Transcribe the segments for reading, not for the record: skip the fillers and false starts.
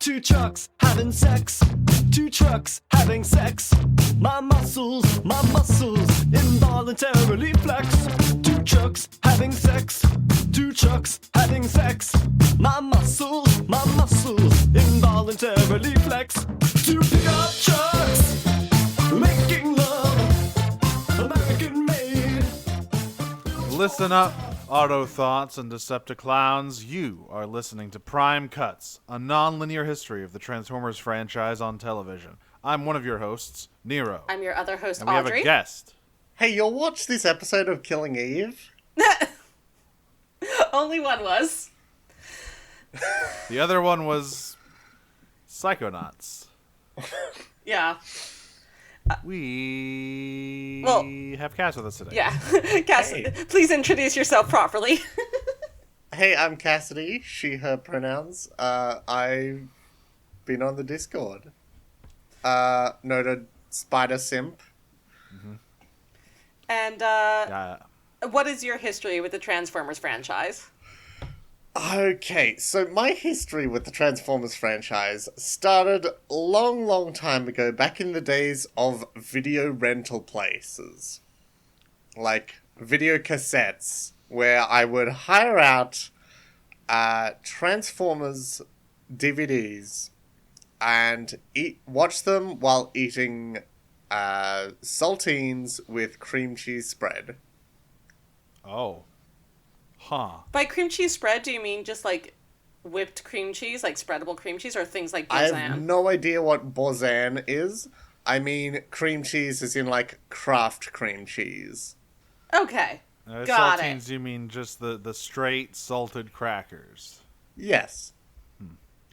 Two trucks having sex. Two trucks having sex. My muscles involuntarily flex. Two trucks having sex. Two trucks having sex. My muscles involuntarily flex. Two pickup trucks making love, American made. Listen up, Autothoughts and Decepticlowns. You are listening to Prime Cuts, a non-linear history of the Transformers franchise on television. I'm one of your hosts, Nero. I'm your other host, and we Audrey. have a guest. Hey, you'll watch this episode of Killing Eve? Only one was. The other one was Psychonauts. Yeah. We have Cass with us today. Yeah. Cass, Hey. Please introduce yourself properly. Hey, I'm Cassidy, she, her pronouns. I've been on the Discord. Noted spider simp. And Yeah. what is your history with the Transformers franchise? Okay, so my history with the Transformers franchise started a long time ago, back in the days of video rental places. Like, video cassettes, where I would hire out Transformers DVDs and watch them while eating saltines with cream cheese spread. Oh. Huh. By cream cheese spread, do you mean just like whipped cream cheese, like spreadable cream cheese, or things like I have Boursin? no idea what Boursin is. I mean, cream cheese is in, like, Kraft cream cheese. Okay. Got Saltines, it. you mean just the straight salted crackers. Yes.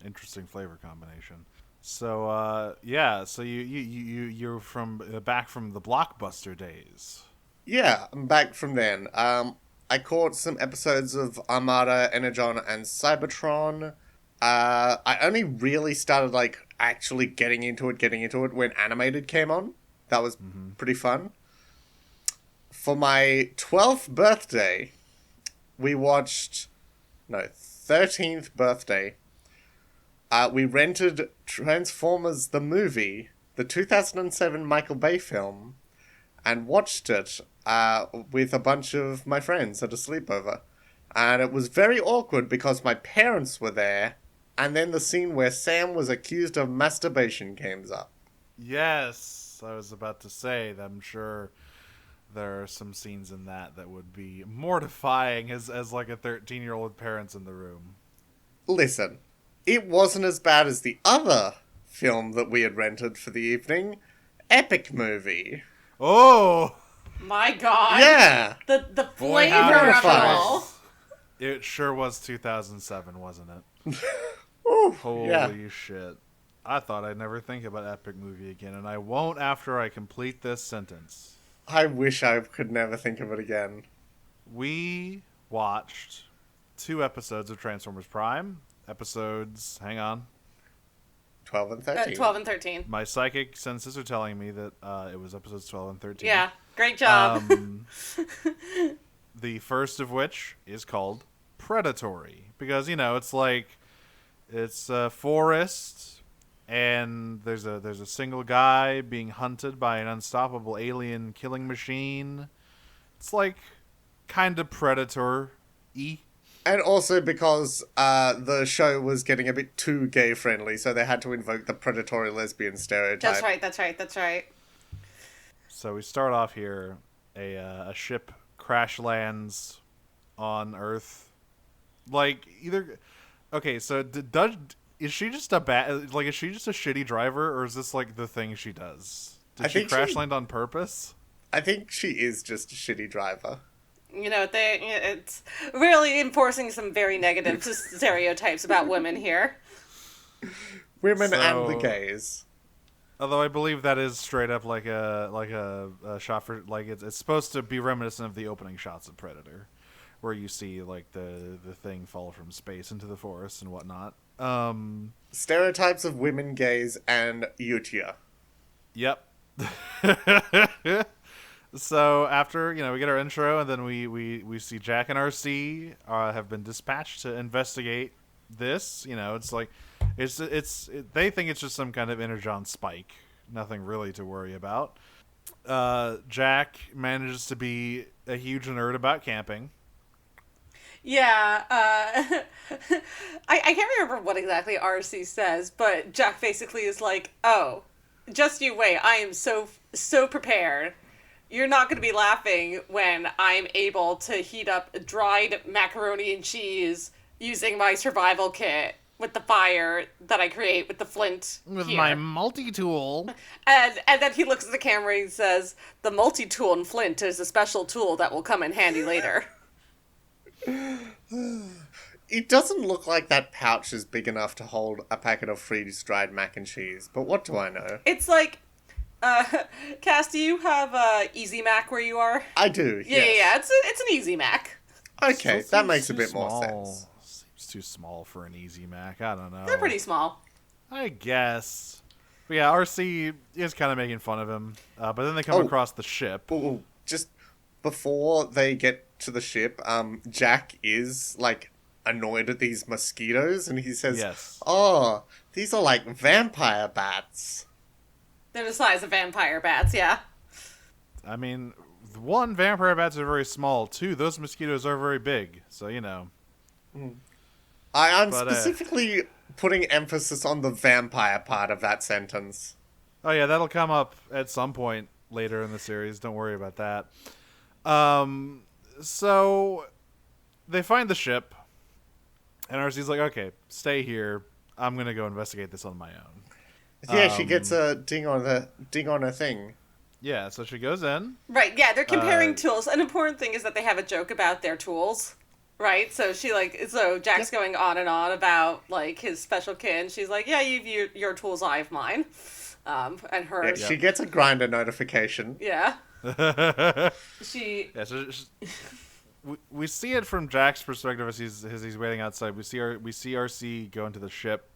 Interesting flavor combination. So, yeah, so you're from back from the Blockbuster days. Yeah, I'm back from then. I caught some episodes of Armada, Energon, and Cybertron. I only really started, like, actually getting into it when Animated came on. That was pretty fun. For my 12th birthday, we watched... No, 13th birthday. We rented Transformers the movie, the 2007 Michael Bay film, and watched it with a bunch of my friends at a sleepover. And it was very awkward because my parents were there, and then the scene where Sam was accused of masturbation came up. Yes, I was about to say that I'm sure there are some scenes in that would be mortifying as like a 13-year-old with parents in the room. Listen, it wasn't as bad as the other film that we had rented for the evening, Epic Movie. Oh! My God. Yeah! The Boy, flavor howdy, of it fries. all. It sure was 2007, wasn't it? Ooh, Holy yeah. shit. I thought I'd never think about Epic Movie again, and I won't after I complete this sentence. I wish I could never think of it again. We watched 2 episodes of Transformers Prime. Episodes, hang on. 12 and 13. 12 and 13. My psychic senses are telling me that it was episodes 12 and 13. Yeah. Great job. The first of which is called Predatory. Because, it's like, it's a forest, and there's a single guy being hunted by an unstoppable alien killing machine. It's like, kind of Predator-y. And also because the show was getting a bit too gay-friendly, so they had to invoke the predatory lesbian stereotype. That's right. So we start off here. A ship crash lands on Earth. Like, either... Okay, so is she just a is she just a shitty driver, or is this, like, the thing she does? Did she crash land on purpose? I think she is just a shitty driver. It's really enforcing some very negative stereotypes about women here. Women and the gays. Although I believe that is straight up like a shot for, like, it's supposed to be reminiscent of the opening shots of Predator, where you see, like, the thing fall from space into the forest and whatnot. Stereotypes of women, gays, and Utia. Yep. So after, we get our intro, and then we see Jack and RC have been dispatched to investigate this. It's like They think it's just some kind of energon spike. Nothing really to worry about. Jack manages to be a huge nerd about camping. Yeah, I can't remember what exactly RC says, but Jack basically is like, "Oh, just you wait. I am so prepared. You're not going to be laughing when I'm able to heat up dried macaroni and cheese using my survival kit with the fire that I create with the flint With here." my multi-tool. And then he looks at the camera and says, "The multi-tool and flint is a special tool that will come in handy later." It doesn't look like that pouch is big enough to hold a packet of freeze-dried mac and cheese, but what do I know? It's like, Cass, do you have Easy Mac where you are? I do, Yeah, yes. yeah, it's an Easy Mac. Okay, Still that makes a seems bit too more small. sense. Seems too small for an Easy Mac. I don't know. They're pretty small. I guess. But yeah, RC is kind of making fun of him. But then they come Oh. across the ship. Well, just before they get to the ship, Jack is, like, annoyed at these mosquitoes, and he says, Yes. "Oh, these are like vampire bats." They're the size of vampire bats, yeah. I mean, one, vampire bats are very small. Two, those mosquitoes are very big. So, you know. I'm But, specifically putting emphasis on the vampire part of that sentence. Oh, yeah, that'll come up at some point later in the series. Don't worry about that. So they find the ship. And RC's like, okay, stay here. I'm going to go investigate this on my own. Yeah, she gets a ding on her thing. Yeah, so she goes in. Right, yeah, they're comparing Uh, tools. An important thing is that they have a joke about their tools. Right? So Jack's going on and on about, like, his special kit, and she's like, yeah, you've your tools, I have mine. And hers. Yeah, she gets a grinder notification. Yeah. Yeah, She... we see it from Jack's perspective as he's waiting outside. We see RC go into the ship,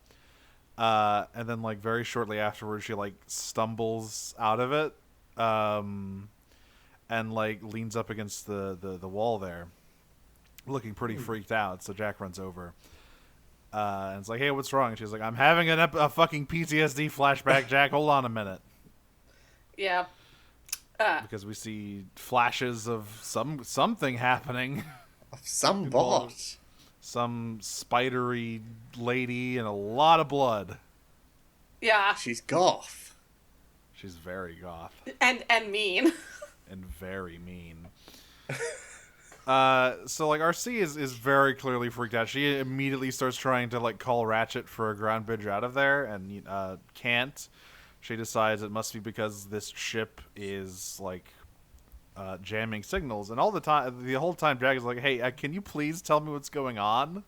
and then like very shortly afterwards, she like stumbles out of it, and like leans up against the wall there, looking pretty freaked out. So Jack runs over, and it's like, "Hey, what's wrong?" And she's like, "I'm having a fucking PTSD flashback, Jack. Hold on a minute." Yeah. Because we see flashes of something happening. Some bot. Some spidery lady and a lot of blood. Yeah. She's goth. She's very goth And mean. and very mean. So like RC is very clearly freaked out. She immediately starts trying to like call Ratchet for a ground bridge out of there and can't. She decides it must be because this ship is like jamming signals, and the whole time Jack is like, "Hey, can you please tell me what's going on?"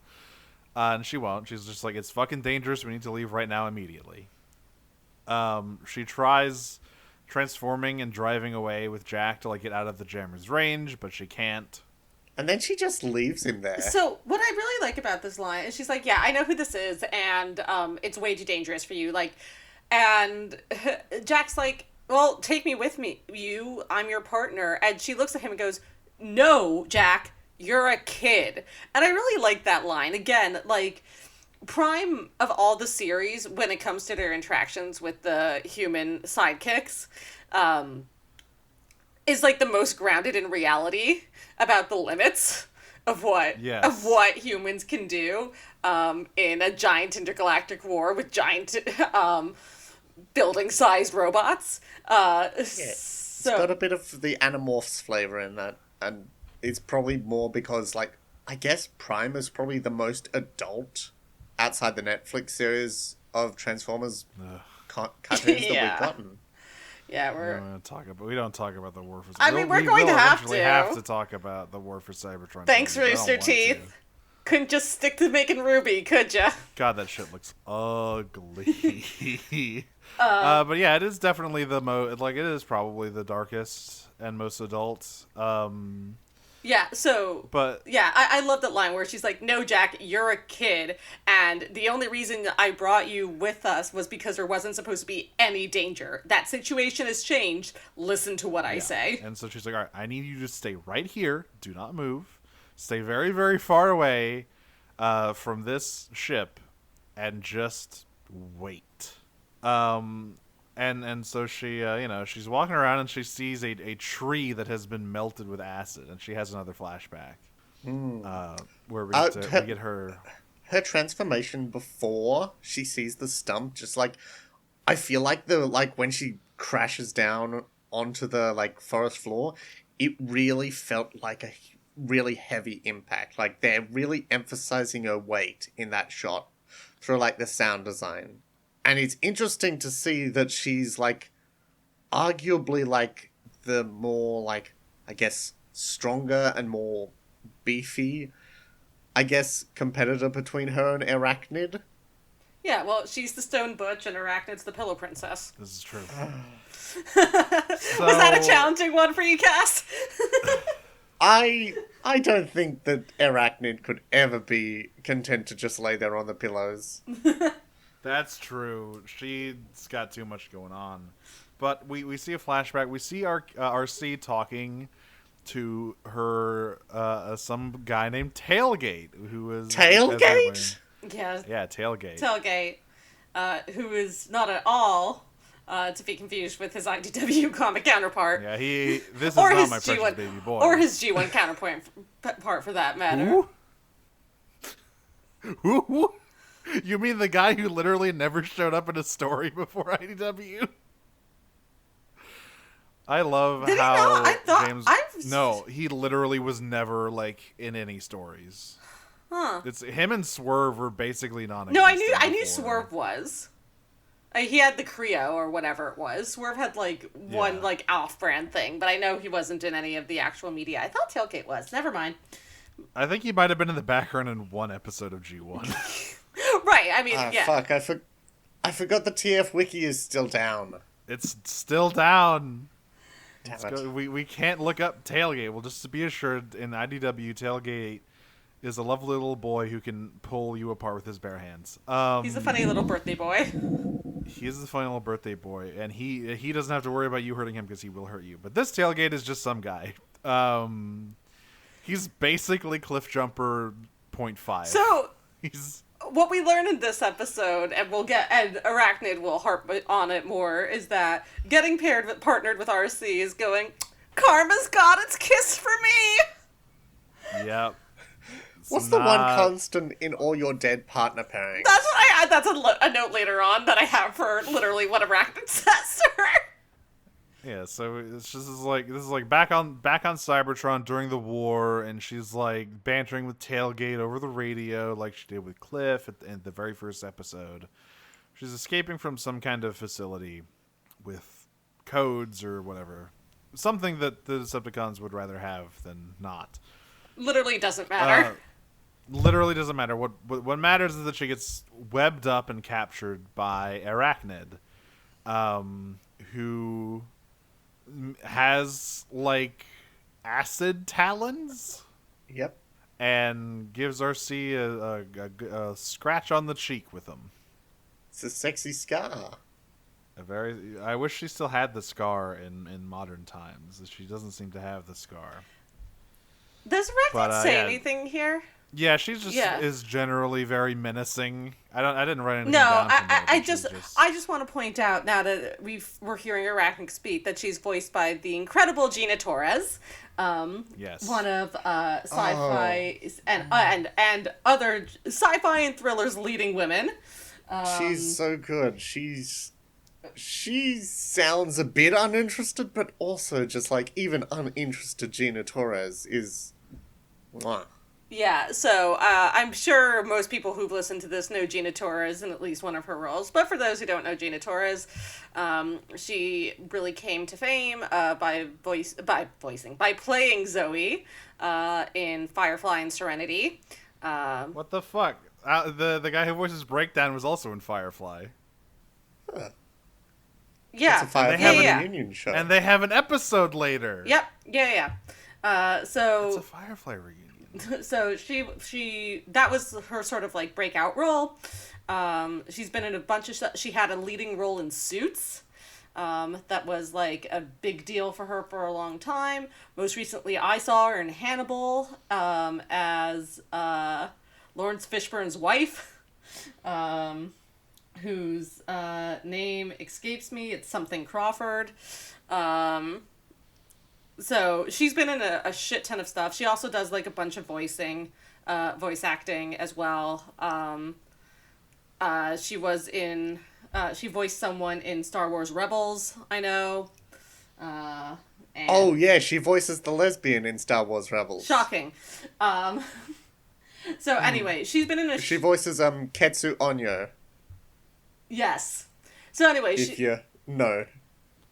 And she won't. She's just like, "It's fucking dangerous. We need to leave right now, immediately." She tries transforming and driving away with Jack to like get out of the jammer's range, but she can't. And then she just leaves him there. So what I really like about this line is she's like, yeah, I know who this is, and it's way too dangerous for you. Like, and Jack's like, well, take me with you. I'm your partner. And she looks at him and goes, no, Jack, you're a kid. And I really like that line. Again, like, prime of all the series when it comes to their interactions with the human sidekicks, is like the most grounded in reality about the limits of what humans can do in a giant intergalactic war with giant building-sized robots. It's got a bit of the Animorphs flavor in that, and it's probably more because, like, I guess Prime is probably the most adult outside the Netflix series of Transformers cartoons that we've gotten. Yeah, We don't talk about the war for. I mean, we're going to have to. have to talk about the war for Cybertron. Thanks, I don't Rooster want to. Teeth. Couldn't just stick to making Ruby, could ya? God, that shit looks ugly. But yeah, it is definitely the it is probably the darkest and most adult. Yeah, so... But... Yeah, I love that line where she's like, no, Jack, you're a kid, and the only reason I brought you with us was because there wasn't supposed to be any danger. That situation has changed. Listen to what I say. And so she's like, all right, I need you to stay right here. Do not move. Stay very, very far away from this ship, and just weight. And so she, she's walking around and she sees a tree that has been melted with acid, and she has another flashback. Where we get her transformation before she sees the stump, just like, I feel like when she crashes down onto the forest floor, it really felt like a really heavy impact. Like, they're really emphasizing her weight in that shot through the sound design. And it's interesting to see that she's arguably the more I guess stronger and more beefy, I guess, competitor between her and Arachnid. Yeah, well, she's the Stone Butch and Arachnid's the Pillow Princess. This is true. Was that a challenging one for you, Cass? I don't think that Arachnid could ever be content to just lay there on the pillows. That's true. She's got too much going on. But we see a flashback. We see RC talking to her, some guy named Tailgate, who is... Tailgate? Yeah. Yeah, Tailgate. Tailgate, who is not at all to be confused with his IDW comic counterpart. Yeah, this is not my precious baby boy. Or his G1 counterpart for that matter. Who? You mean the guy who literally never showed up in a story before IDW? I love Did how he not? I thought James... No, he literally was never in any stories. Huh. It's him and Swerve were basically non-existent. No, I knew Swerve was. He had the Creo or whatever it was. Swerve had one off-brand thing, but I know he wasn't in any of the actual media. I thought Tailgate was. Never mind. I think he might have been in the background in one episode of G1. Right. I mean, yeah. Fuck! I forgot the TF wiki is still down. It's still down. Damn it. We can't look up Tailgate. Well, just to be assured, in IDW, Tailgate is a lovely little boy who can pull you apart with his bare hands. He's a funny little birthday boy. He is the funny little birthday boy, and he doesn't have to worry about you hurting him because he will hurt you. But this Tailgate is just some guy. He's basically Cliffjumper 0.5. So he's... What we learn in this episode, and Arachnid will harp on it more, is that getting partnered with RC is going, karma's got its kiss for me! Yep. What's the one constant in all your dead partner pairings? That's what that's a note later on that I have for literally what Arachnid says to her. Yeah, so it's just this is back on Cybertron during the war, and she's bantering with Tailgate over the radio like she did with Cliff at the very first episode. She's escaping from some kind of facility with codes or whatever. Something that the Decepticons would rather have than not. Literally doesn't matter. Literally doesn't matter. What matters is that she gets webbed up and captured by Arachnid, who has acid talons. Yep. And gives RC a scratch on the cheek with them. It's a sexy scar. I wish she still had the scar in modern times. She doesn't seem to have the scar. Does Arachnid say anything here? Yeah, she's just is generally very menacing. I didn't write anything no, down. I just want to point out now that we're hearing Arachnid speak that she's voiced by the incredible Gina Torres. Yes. One of sci-fi and other sci-fi and thrillers leading women. She's so good. She sounds a bit uninterested, but also just even uninterested Gina Torres is... Mwah. Yeah, so I'm sure most people who've listened to this know Gina Torres in at least one of her roles. But for those who don't know Gina Torres, she really came to fame by playing Zoe in Firefly and Serenity. What the fuck? The guy who voices Breakdown was also in Firefly. Huh. Yeah, it's a Firefly reunion show, and they have an episode later. Yep, yeah. So it's a Firefly reunion. So she that was her sort of breakout role. She's been in a bunch of she had a leading role in Suits. That was a big deal for her for a long time. Most recently, I saw her in Hannibal as Lawrence Fishburne's wife, whose name escapes me. It's something Crawford. So she's been in a shit ton of stuff. She also does like a bunch of voice acting as well. She was in, she voiced someone in Star Wars Rebels, I know. And Oh yeah, she voices the lesbian in Star Wars Rebels. shocking. So anyway, she's been in a. She voices Ketsu Onyo. Yes. So anyway, If you know.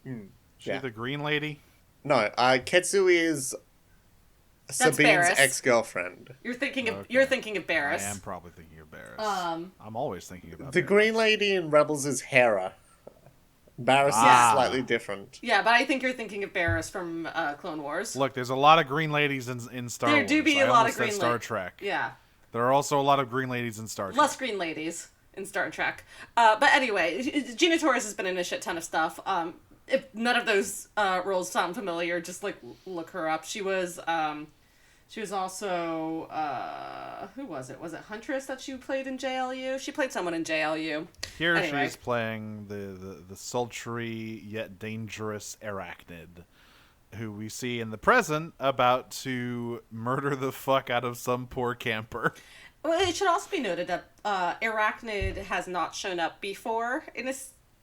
She Yeah. the green lady? No, Ketsu is Sabine's Barris. ex-girlfriend. you're thinking of Okay. you're thinking of I Barris. am probably thinking of Barris. I'm always thinking about The Barris. green lady in Rebels is Hera. Barris Ah. is slightly different. Yeah, but I think you're thinking of Barris from Clone Wars. Look, there's a lot of green ladies in Star There Wars. do be I a lot almost of green said Star la- Trek. Yeah. There are also a lot of green ladies in Star Trek. Less green ladies in Star Trek. But anyway, Gina Torres has been in a shit ton of stuff. If none of those roles sound familiar, just like look her up. She was also who was it? Was it Huntress that she played in JLU? She played someone in JLU. Here Anyway. she's playing the sultry yet dangerous Arachnid, who we see in the present about to murder the fuck out of some poor camper. Well, it should also be noted that Arachnid has not shown up before in a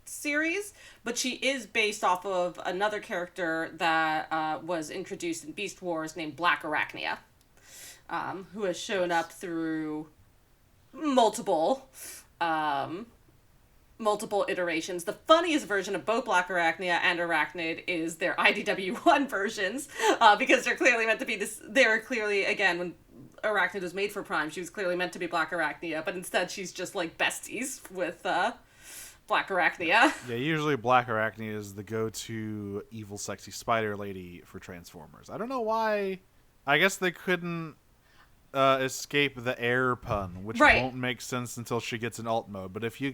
series, but she is based off of another character that was introduced in Beast Wars named Black Arachnia, who has shown up through multiple iterations. The funniest version of both Black Arachnia and Arachnid is their IDW1 versions, because they're clearly meant to be this. They're clearly, again, when Arachnid was made for Prime, she was clearly meant to be Black Arachnia, but instead she's just like besties with Black Arachnia. Yeah, usually Black Arachnia is the go-to evil, sexy spider lady for Transformers. I don't know why. I guess they couldn't escape the air pun, which Right. won't make sense until she gets in alt mode. But if you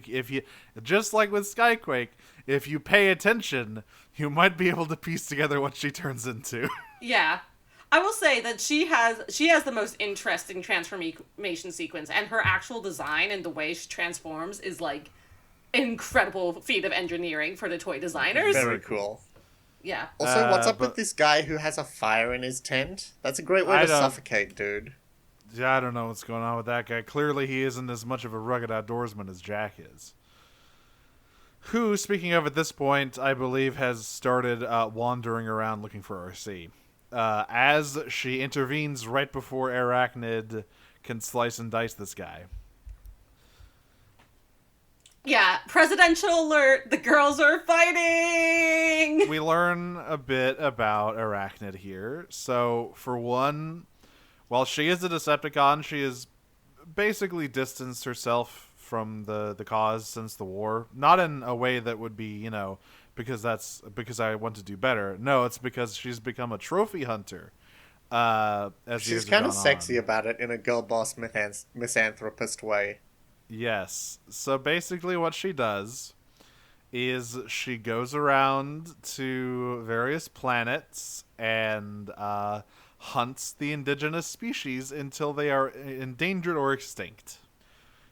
just like with Skyquake, if you pay attention, you might be able to piece together what she turns into. Yeah. I will say that she has the most interesting transformation sequence, and her actual design and the way she transforms is like incredible feat of engineering for the toy designers. Very cool. Yeah. Also, what's up but- with this guy who has a fire in his tent? That's a great way I to don't- suffocate, dude. Yeah, I don't know what's going on with that guy. Clearly, he isn't as much of a rugged outdoorsman as Jack is. Who, speaking of at this point, I believe has started wandering around looking for RC. As she intervenes right before Arachnid can slice and dice this guy. Yeah, presidential alert, the girls are fighting! We learn a bit about Arachnid here. So, for one, while she is a Decepticon, she has basically distanced herself from the cause since the war. Not in a way that would be, because I want to do better. No, it's because she's become a trophy hunter. As She's years have kind of gone sexy on. about it in a girl boss misanthropist way. Yes. So basically what she does is she goes around to various planets and hunts the indigenous species until they are endangered or extinct.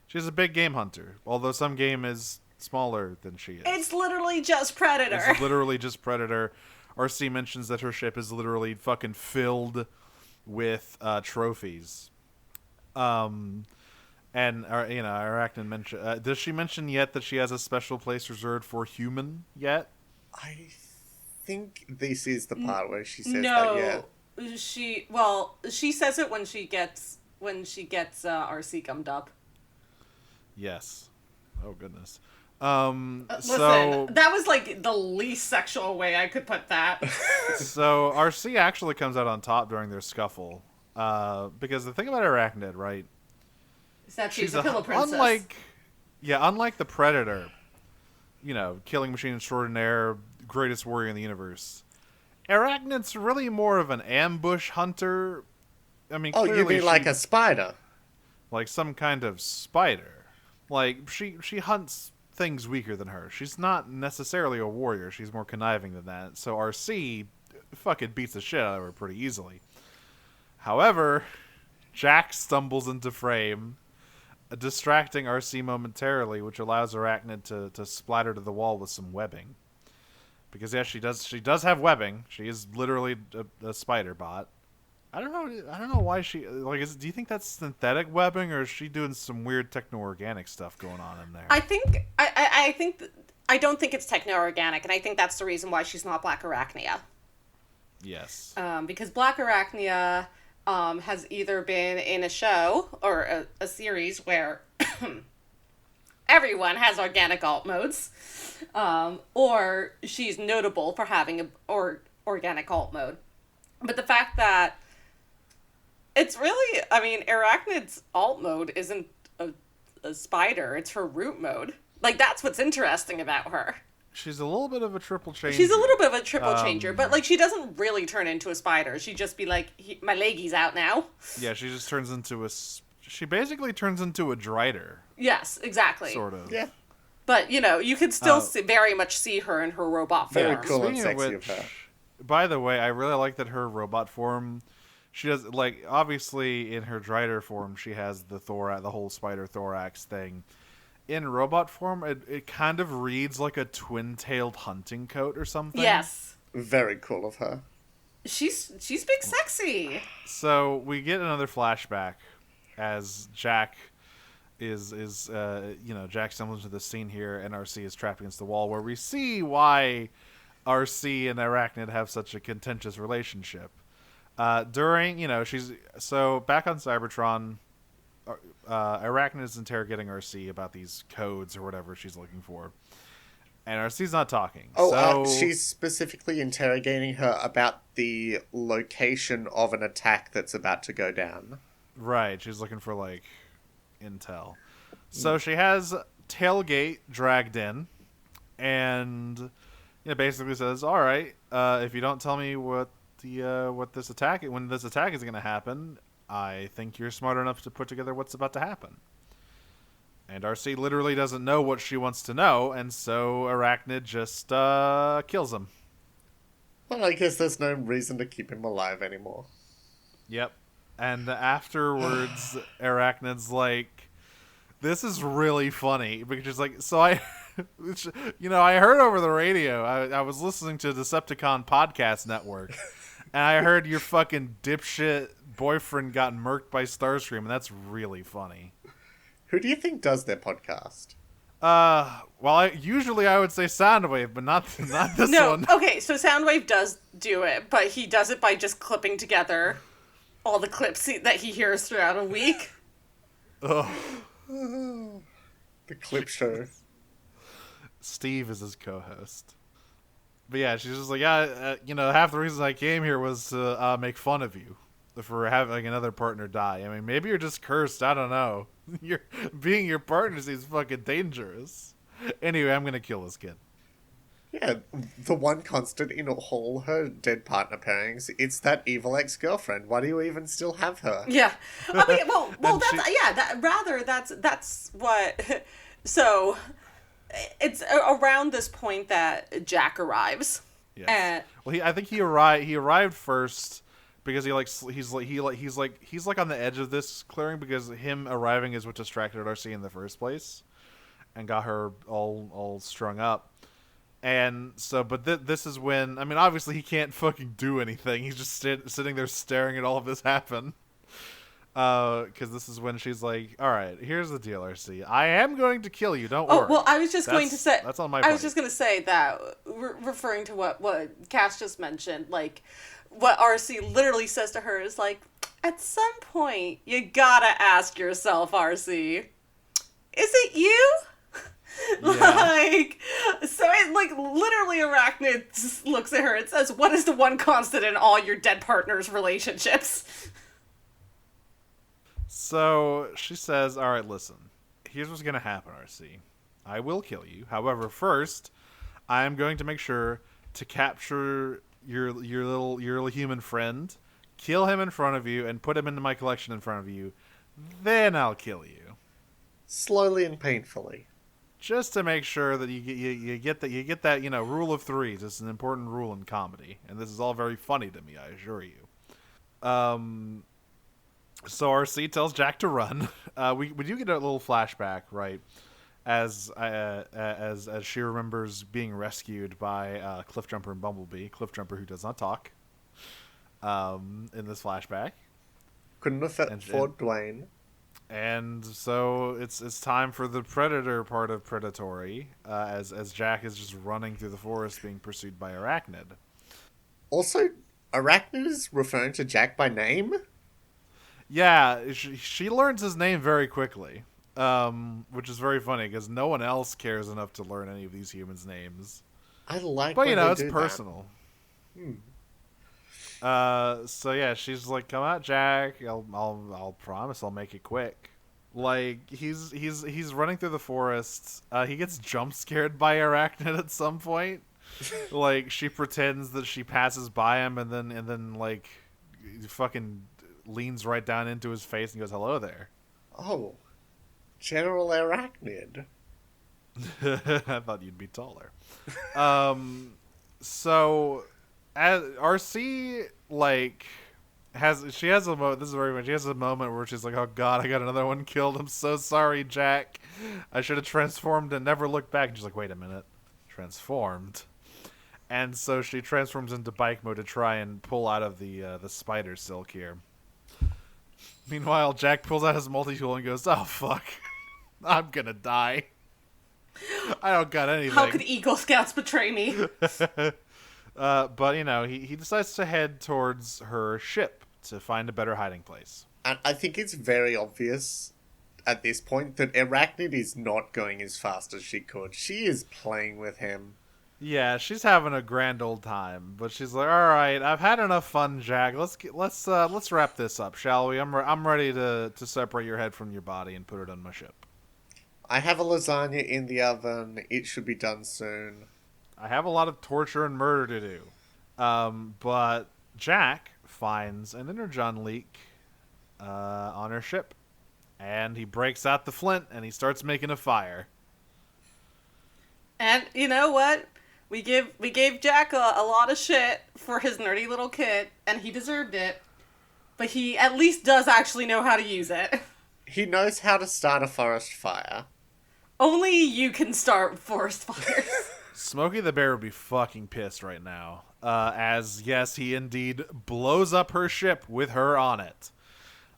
She's a big game hunter, although some game is smaller than she is. It's literally just Predator. It's literally just Predator. RC mentions that her ship is literally fucking filled with trophies. And Arachnid mention. Does she mention yet that she has a special place reserved for human yet? I think this is the part where she says No, that, yeah. she says it when she gets RC gummed up. Yes. Oh goodness. Listen, So that was like the least sexual way I could put that. so RC actually comes out on top during their scuffle. Because the thing about Arachnid, right? Is that she's a pillow princess. Unlike the Predator, killing machine extraordinaire, greatest warrior in the universe. Arachnid's really more of an ambush hunter. I mean, Oh, you clearly mean like a spider? like some kind of spider. Like she hunts things weaker than her. She's not necessarily a warrior. She's more conniving than that. So RC fucking beats the shit out of her pretty easily. However, Jack stumbles into frame distracting RC momentarily, which allows Arachnid to splatter to the wall with some webbing. Because yeah, she does have webbing. She is literally a spider bot. I don't know why she like. Do you think that's synthetic webbing, or is she doing some weird techno-organic stuff going on in there? I don't think it's techno-organic, and I think that's the reason why she's not Black Arachnia. Yes. Because Black Arachnia has either been in a show or a series where everyone has organic alt modes, or she's notable for having organic alt mode. But the fact that it's really, I mean, Arachnid's alt mode isn't a spider, it's her root mode. Like, that's what's interesting about her. She's a little bit of a triple changer. She's a little bit of a triple changer, but, like, she doesn't really turn into a spider. She'd just be like, my leggy's out now. Yeah, she just turns into she basically turns into a Drider. Yes, exactly. Sort of. Yeah. But, you know, you could still very much see her in her robot form. Very cool and Speaking sexy of of her. by the way, I really like that her robot form. She does, like, obviously in her Drider form, she has the whole spider thorax thing. In robot form, it kind of reads like a twin-tailed hunting coat or something. Yes. Very cool of her. She's big sexy. So we get another flashback as Jack Jack stumbles into the scene here, and RC is trapped against the wall, where we see why RC and Arachnid have such a contentious relationship. She's back on Cybertron. Arachnid is interrogating RC about these codes or whatever she's looking for, and RC's not talking. She's specifically interrogating her about the location of an attack that's about to go down. Right, she's looking for, like, intel. So she has Tailgate dragged in, and basically says, "All right, if you don't tell me when this attack is going to happen, I think you're smart enough to put together what's about to happen." And RC literally doesn't know what she wants to know, and so Arachnid just kills him. Well, I guess there's no reason to keep him alive anymore. Yep. And afterwards, Arachnid's like, "This is really funny," because she's like, "So I heard over the radio, I was listening to Decepticon Podcast Network, and I heard your fucking dipshit boyfriend got murked by Starscream, and that's really funny." Who do you think does their podcast? Usually I would say Soundwave, but not this one. Okay, so Soundwave does do it, but he does it by just clipping together all the clips that he hears throughout a week. Ugh. The clip show. Steve is his co-host. But yeah, she's just like, half the reason I came here was to make fun of you for having another partner die. I mean, maybe you're just cursed. I don't know. Being your partner seems fucking dangerous. Anyway, I'm gonna kill this kid. Yeah, the one constant in all her dead partner pairings, it's that evil ex-girlfriend. Why do you even still have her? Yeah. I mean, that's what. So, it's around this point that Jack arrives. Yes. I think he arrived. He arrived first because he's like on the edge of this clearing, because him arriving is what distracted Darcy in the first place and got her all strung up. And so, but this is when, I mean, obviously he can't fucking do anything. He's just sitting there staring at all of this happen. Because this is when she's like, "All right, here's the deal, RC. I am going to kill you. Don't worry." Oh, well, I was just going to say. That's on my. I was just going to say that, referring to what Cass just mentioned, like, what RC literally says to her is like, "At some point, you gotta ask yourself, RC, is it you?" Yeah. Literally Arachnid just looks at her and says, "What is the one constant in all your dead partners' relationships?" So she says, "All right, listen. Here's what's going to happen, RC. I will kill you. However, first, I am going to make sure to capture your little human friend, kill him in front of you, and put him into my collection in front of you. Then I'll kill you, slowly and painfully, just to make sure that you get that rule of threes. It's an important rule in comedy, and this is all very funny to me, I assure you." So RC tells Jack to run. We do get a little flashback, right? As she remembers being rescued by Cliffjumper and Bumblebee. Cliffjumper who does not talk. In this flashback. Couldn't afford Dwayne. And so it's time for the predator part of Predatory, as Jack is just running through the forest being pursued by Arachnid. Also, Arachnid is referring to Jack by name? Yeah, she learns his name very quickly, which is very funny because no one else cares enough to learn any of these humans' names. I like but when it's they do personal. So yeah, she's like, "Come out, Jack. I'll promise I'll make it quick." Like he's running through the forest. He gets jump scared by Arachnid at some point. Like she pretends that she passes by him and then like fucking leans right down into his face and goes, "Hello there." Oh, General Arachnid. I thought you'd be taller. So as RC like she has a moment. This is very much. She has a moment where she's like, "Oh God, I got another one killed. I'm so sorry, Jack. I should have transformed and never looked back." And she's like, "Wait a minute, transformed." And so she transforms into bike mode to try and pull out of the spider silk here. Meanwhile, Jack pulls out his multi-tool and goes, "Oh fuck, I'm gonna die. I don't got anything." How could Eagle Scouts betray me? But he decides to head towards her ship to find a better hiding place. And I think it's very obvious at this point that Arachnid is not going as fast as she could. She is playing with him. Yeah, she's having a grand old time, but she's like, "All right, I've had enough fun, Jack. Let's wrap this up, shall we? I'm ready to separate your head from your body and put it on my ship. I have a lasagna in the oven. It should be done soon." I have a lot of torture and murder to do." But Jack finds an energon leak on her ship, and he breaks out the flint and he starts making a fire. And you know what? We gave Jack a lot of shit for his nerdy little kit, and he deserved it. But he at least does actually know how to use it. He knows how to start a forest fire. Only you can start forest fires. Smokey the Bear would be fucking pissed right now. As, yes, he indeed blows up her ship with her on it.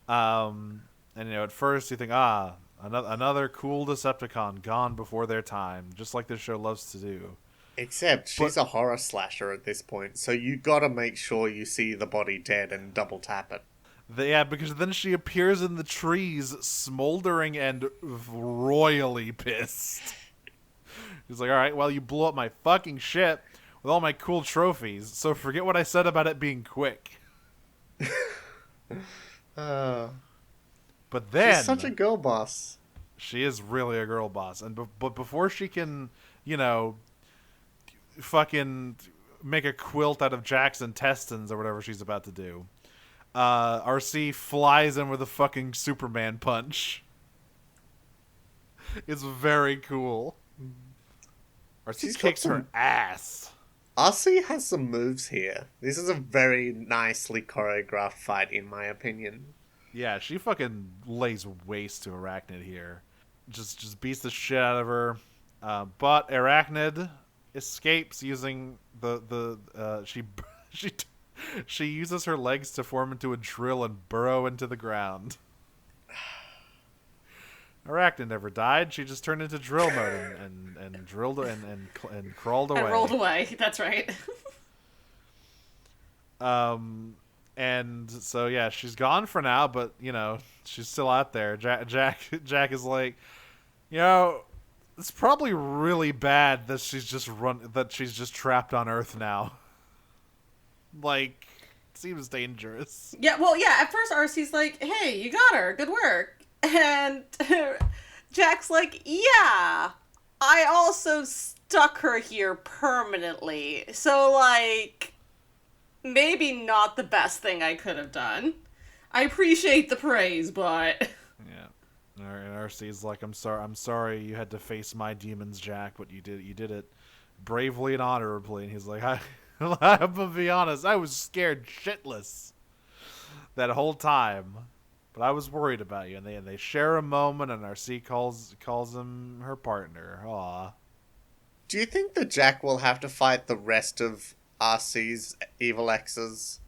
And, at first you think, another cool Decepticon gone before their time, just like this show loves to do. Except she's a horror slasher at this point, so you gotta make sure you see the body dead and double tap it. Yeah, because then she appears in the trees, smoldering and royally pissed. He's like, "All right, well, you blew up my fucking ship with all my cool trophies, so forget what I said about it being quick." But then She's such a girl boss. she is really a girl boss, and but before she can, fucking make a quilt out of Jack's intestines or whatever she's about to do, RC flies in with a fucking Superman punch. It's very cool. RC kicks her ass. RC has some moves here. This is a very nicely choreographed fight, in my opinion. Yeah, she fucking lays waste to Arachnid here. Just beats the shit out of her. But Arachnid escapes using she uses her legs to form into a drill and burrow into the ground. Arachnid never died. She just turned into drill mode and drilled and crawled away. And rolled away. That's right. And so yeah, she's gone for now, but she's still out there. Jack is like, it's probably really bad that she's just trapped on Earth now. Like, seems dangerous. Yeah, well, yeah, at first RC's like, "Hey, you got her. Good work." And Jack's like, "Yeah, I also stuck her here permanently. So, like, maybe not the best thing I could have done. I appreciate the praise, but..." Yeah. And RC's like, I'm sorry you had to face my demons, Jack, but you did it bravely and honorably." And he's like, I'm gonna be honest, I was scared shitless that whole time. but I was worried about you. And they share a moment, and RC calls him her partner. Aw. Do you think that Jack will have to fight the rest of RC's evil exes?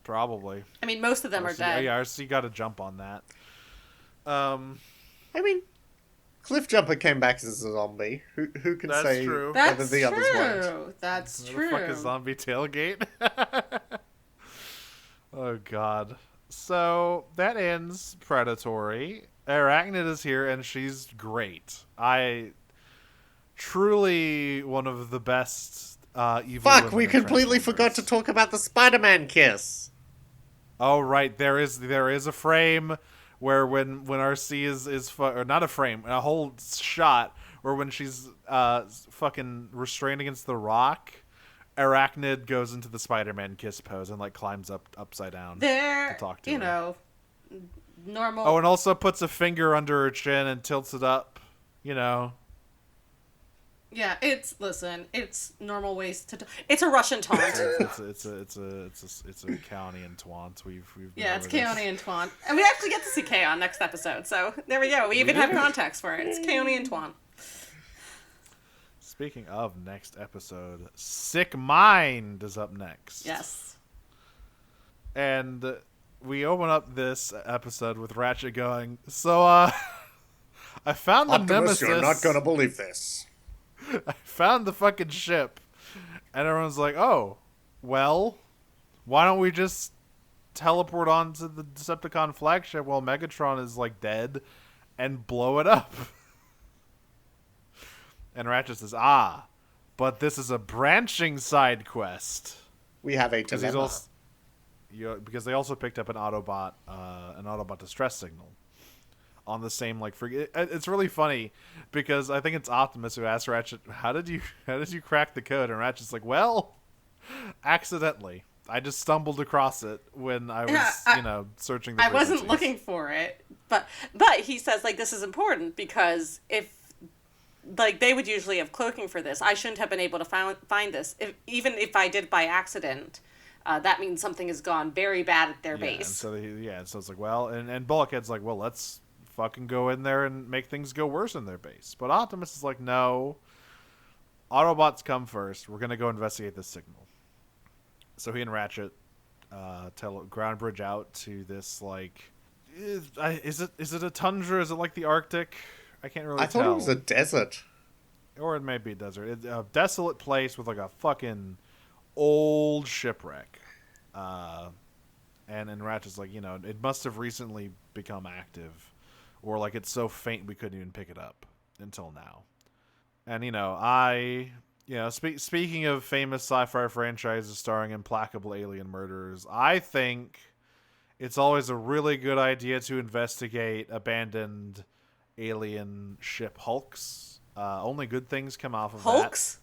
Probably. I mean, most of them are dead. Yeah, RC got a jump on that. I mean, Cliffjumper came back as a zombie. Who can That's say true. whether That's the others won't? true. That's Where true. the fuck is zombie tailgate? Oh god. So that ends Predatory. Arachnid is here and she's great. Truly one of the best evil. Fuck, women we in completely forgot to Transformers. talk about the Spider-Man kiss. Oh right, there is a frame where when RC or not a frame, a whole shot where when she's fucking restrained against the rock, Arachnid goes into the Spider-Man kiss pose and like climbs upside down They're, to talk to you her. know, normal. Oh, and also puts a finger under her chin and tilts it up. You know. Yeah, it's normal ways to. It's a Russian taunt. It's a county in Twant. We've Yeah, it's over this. Keone and Twan. And we actually get to see Keon next episode, so there we go. We even have context for it. It's Keone and Twan. Speaking of next episode, Sick Mind is up next. Yes. And we open up this episode with Ratchet going, so, I found the Optimus, Nemesis. you're not gonna believe this. I found the fucking ship. And everyone's like, oh, well, why don't we just teleport onto the Decepticon flagship while Megatron is, like, dead and blow it up? And Ratchet says, but this is a branching side quest. We have a Because dilemma. because they also picked up an Autobot distress signal on the same it's really funny because I think it's Optimus who asks Ratchet, how did you crack the code? And Ratchet's like, well, accidentally. I just stumbled across it when I was searching the I wasn't frequencies." looking for it, but he says like this is important because if like they would usually have cloaking for this, I shouldn't have been able to find this. Even if I did by accident, that means something has gone very bad at their base. And so it's like, well, and Bulkhead's like, well, let's fucking go in there and make things go worse in their base. But Optimus is like, no, Autobots come first. We're gonna go investigate this signal. So he and Ratchet tell ground bridge out to this like, is it a tundra? Is it like the Arctic? I can't really tell. I thought it was a desert. Or it may be a desert. It's a desolate place with like a fucking old shipwreck. And Ratchet's like, it must have recently become active. Or like it's so faint we couldn't even pick it up until now. And, speaking of famous sci-fi franchises starring implacable alien murderers, I think it's always a really good idea to investigate abandoned alien ship hulks. Only good things come off of Hulks? that.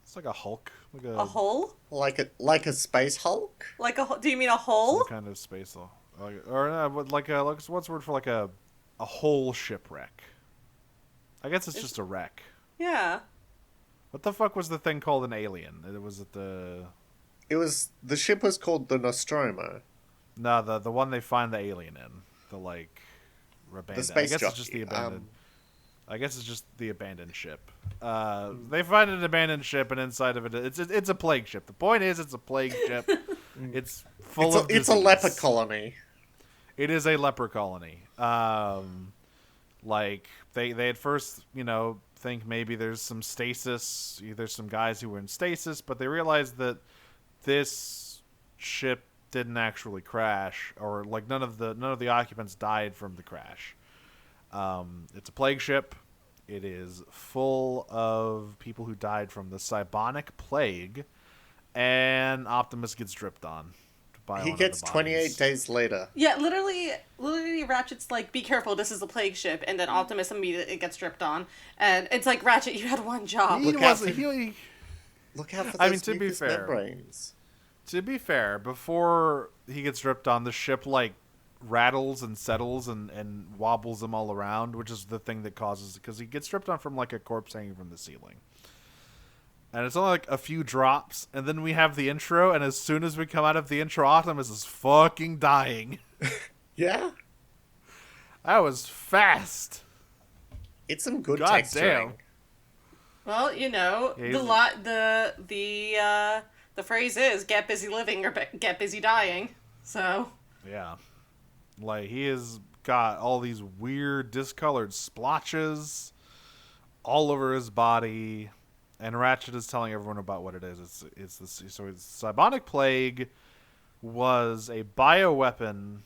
It's like a hulk. Like A hole? Like a space Hulk? Like do you mean a hole? some kind of space hulk. What's the word for like a whole shipwreck? I guess it's just a wreck. Yeah. What the fuck was the thing called an alien? The ship was called the Nostromo. No, the one they find the alien in. The abandoned. space I guess it's jockey. just the abandoned. I guess it's just the abandoned ship. They find an abandoned ship, and inside of it, it's a plague ship. The point is, it's a plague ship. It's full of It's a disease. leper colony. It is a leper colony. They at first, think maybe there's some stasis. There's some guys who were in stasis, but they realized that this ship didn't actually crash, or like none of the occupants died from the crash. It's a plague ship. It is full of people who died from the Cybonic plague, and Optimus gets dripped on. He gets 28 days later. Yeah, literally, Ratchet's like, be careful, this is a plague ship, and then Optimus immediately gets dripped on. And it's like, Ratchet, you had one job. Look out for those to be mucous fair, membranes. To be fair, before he gets dripped on, the ship rattles and settles and wobbles him all around, which is the thing that causes, because he gets dripped on from a corpse hanging from the ceiling. And it's only a few drops, and then we have the intro, and as soon as we come out of the intro, Optimus is fucking dying. Yeah. That was fast. It's some good God texturing. damn. Well, you know, Yeah, the phrase is "get busy living" or "get busy dying." So Yeah. Like, he has got all these weird discolored splotches all over his body, and Ratchet is telling everyone about what it is. It's Cybonic Plague was a bioweapon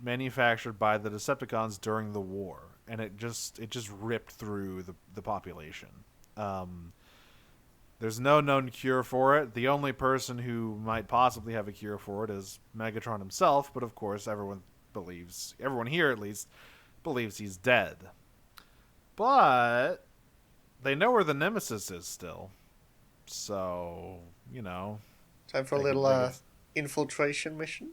manufactured by the Decepticons during the war, and it just ripped through the population. Um, there's no known cure for it. The only person who might possibly have a cure for it is Megatron himself, but of course everyone here at least, believes he's dead. But they know where the Nemesis is still. So, Time for a little infiltration mission.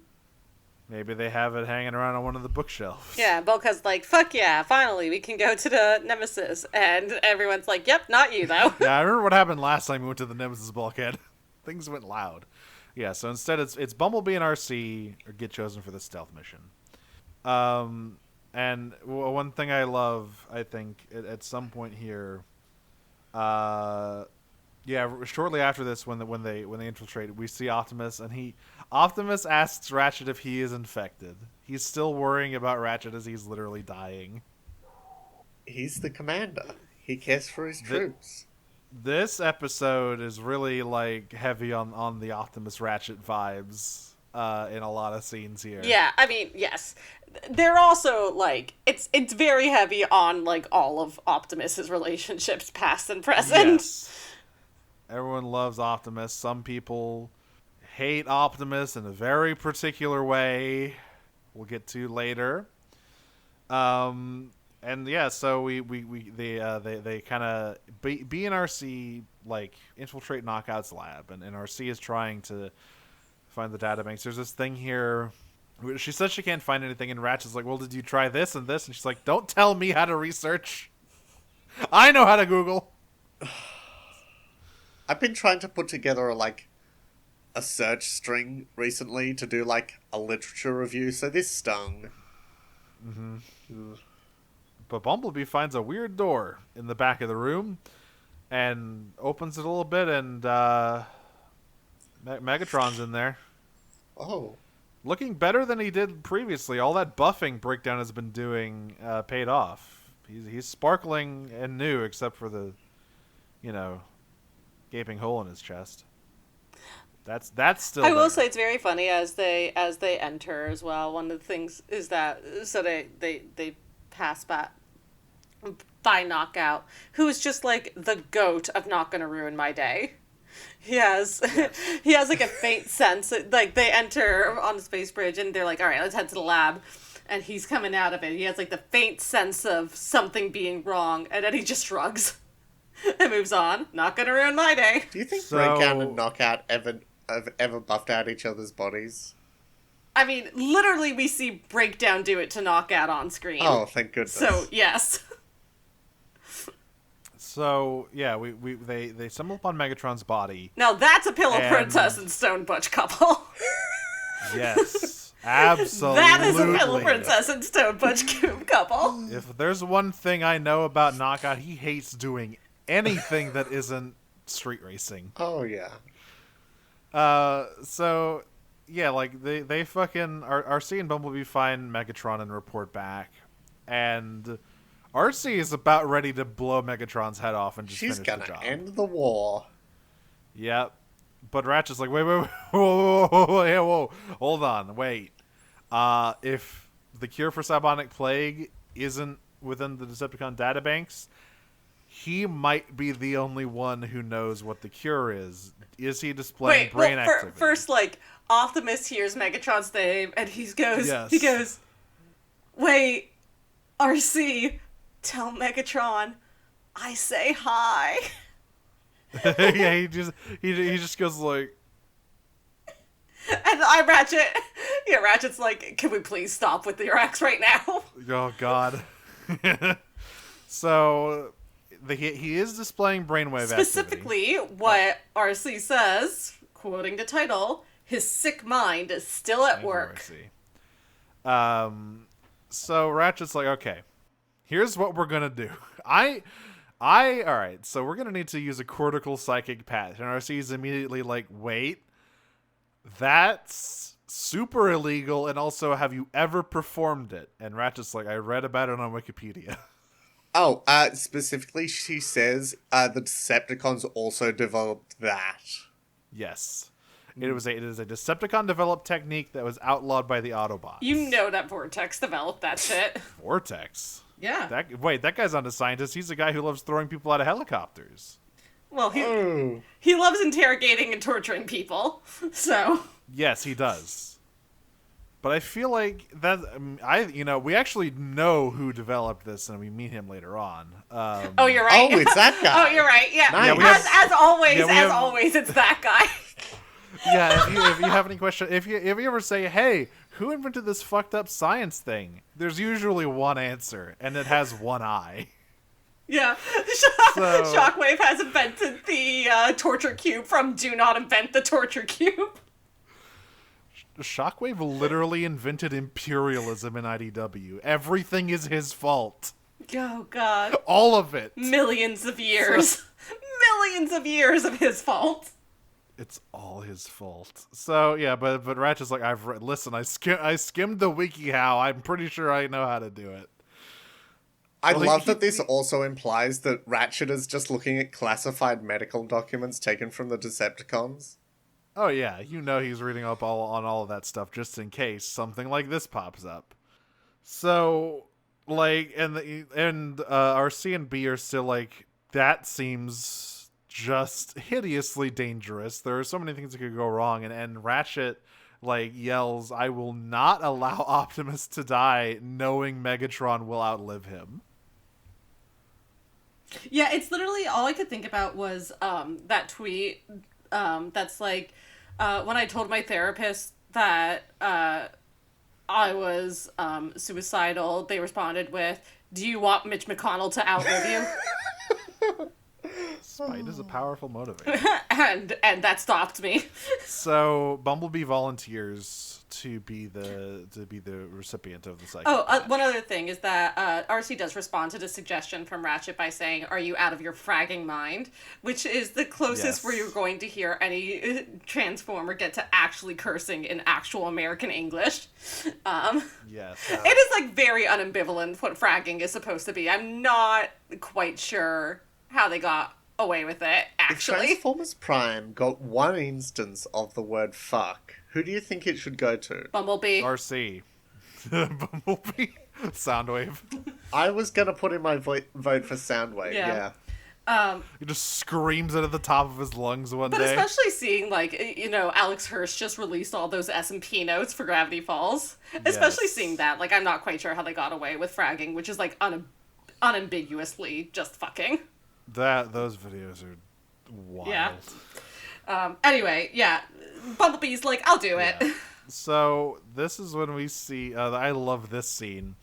maybe they have it hanging around on one of the bookshelves. yeah, Bulka's like, "Fuck yeah! Finally, we can go to the Nemesis," and everyone's like, "Yep, not you though." Yeah, I remember what happened last time we went to the Nemesis bulkhead. Things went loud. Yeah, so instead it's Bumblebee and RC get chosen for the stealth mission. And one thing I love, I think, at some point here, shortly after this, when they infiltrate, we see Optimus, and Optimus asks Ratchet if he is infected. He's still worrying about Ratchet as he's literally dying. He's the commander. He cares for his troops. This episode is really like heavy on the Optimus Ratchet vibes in a lot of scenes here. Yeah, I mean, yes. They're also, like, it's very heavy on, like, all of Optimus's relationships, past and present. Yes. Everyone loves Optimus. Some people hate Optimus in a very particular way. We'll get to later. And yeah, so they kind of B and RC like infiltrate Knockout's lab, and RC is trying to find the databanks. There's this thing here. She says she can't find anything, and Ratchet's like, "Well, did you try this and this?" And she's like, "Don't tell me how to research. I know how to Google." I've been trying to put together a search string recently to do like a literature review, so this stung. Mm-hmm. But Bumblebee finds a weird door in the back of the room and opens it a little bit, and Megatron's in there. Oh. Looking better than he did previously. All that buffing Breakdown has been doing paid off. He's sparkling and new, except for the, gaping hole in his chest. That's still. I will say it's very funny as they enter as well. One of the things is that they pass by Knockout, who is just like the goat of not gonna ruin my day. He has like a faint sense. Like they enter on the space bridge and they're like, all right, let's head to the lab. And he's coming out of it. He has like the faint sense of something being wrong, and then he just shrugs and moves on. Not gonna ruin my day. Do you think Breakdown and Knockout have ever buffed out each other's bodies? I mean, literally, we see Breakdown do it to Knockout on screen. Oh, thank goodness. So yes. So yeah, they stumble upon Megatron's body. Now that's a Pillow Princess and Stone Butch couple. Yes, absolutely. That is a Pillow Princess and Stone Butch couple. If there's one thing I know about Knockout, he hates doing anything that isn't street racing. Oh yeah. So yeah, like they fucking RC and Bumblebee find Megatron and report back, and RC is about ready to blow Megatron's head off and just finish the job. She's gonna end the war. Yep. But Ratchet's like, wait, whoa, hold on, wait. If the cure for Cybonic Plague isn't within the Decepticon databanks, he might be the only one who knows what the cure is. Is he displaying brain activity? First, like, Optimus hears Megatron's name, and he goes, wait, RC, tell Megatron, I say hi. Yeah, he just goes like, and Ratchet's like, can we please stop with your ex right now? Oh God. So he is displaying brainwave specifically activity. What RC says, quoting the title, his sick mind is still at work. So Ratchet's like, okay, here's what we're gonna do. All right. So we're gonna need to use a cortical psychic patch, and RC's immediately like, wait, that's super illegal, and also, have you ever performed it? And Ratchet's like, I read about it on Wikipedia. Oh, specifically, she says the Decepticons also developed that. Yes. It is a Decepticon-developed technique that was outlawed by the Autobots. You know that Vortex developed that shit. Vortex? Yeah. That guy's not a scientist. He's a guy who loves throwing people out of helicopters. Well, he loves interrogating and torturing people, so... Yes, he does. But I feel like that we actually know who developed this, and we meet him later on. Oh, you're right. Oh, it's that guy. Oh, you're right. Yeah. Nice. As always, it's that guy. Yeah. If you have any question, if you ever say, "Hey, who invented this fucked up science thing?" There's usually one answer, and it has one eye. Yeah. Shockwave has invented the torture cube from Do Not Invent the Torture Cube. Shockwave literally invented imperialism in IDW. Everything is his fault. Oh, God. All of it. Millions of years. Millions of years of his fault. It's all his fault. So, yeah, but Ratchet's like, listen, I skimmed the WikiHow. I'm pretty sure I know how to do it. I love that this also implies that Ratchet is just looking at classified medical documents taken from the Decepticons. Oh yeah, he's reading up on all of that stuff just in case something like this pops up. So, like, and RC and B are still like, that seems just hideously dangerous. There are so many things that could go wrong, and Ratchet like yells, "I will not allow Optimus to die, knowing Megatron will outlive him." Yeah, it's literally all I could think about was that tweet that's like, when I told my therapist that I was suicidal, they responded with, "Do you want Mitch McConnell to outlive you?" Spite is a powerful motivator. and that stopped me. So Bumblebee volunteers to be the recipient of the psychic. One other thing is that RC does respond to the suggestion from Ratchet by saying, "Are you out of your fragging mind?" Which is the closest where you're going to hear any Transformer get to actually cursing in actual American English. Yes. It is like very unambivalent what fragging is supposed to be. I'm not quite sure how they got away with it, actually. If Transformers Prime got one instance of the word fuck, who do you think it should go to? Bumblebee. RC. Bumblebee. Soundwave. I was gonna put in my vote for Soundwave, yeah. He just screams it at the top of his lungs one But day. especially seeing, like, Alex Hirsch just released all those S&P notes for Gravity Falls. Especially Yes. seeing that, like, I'm not quite sure how they got away with fragging, which is, like, unambiguously just fucking. Those videos are wild. Yeah. Anyway, yeah. Bumblebee's like, I'll do it. Yeah. So this is when we see. I love this scene.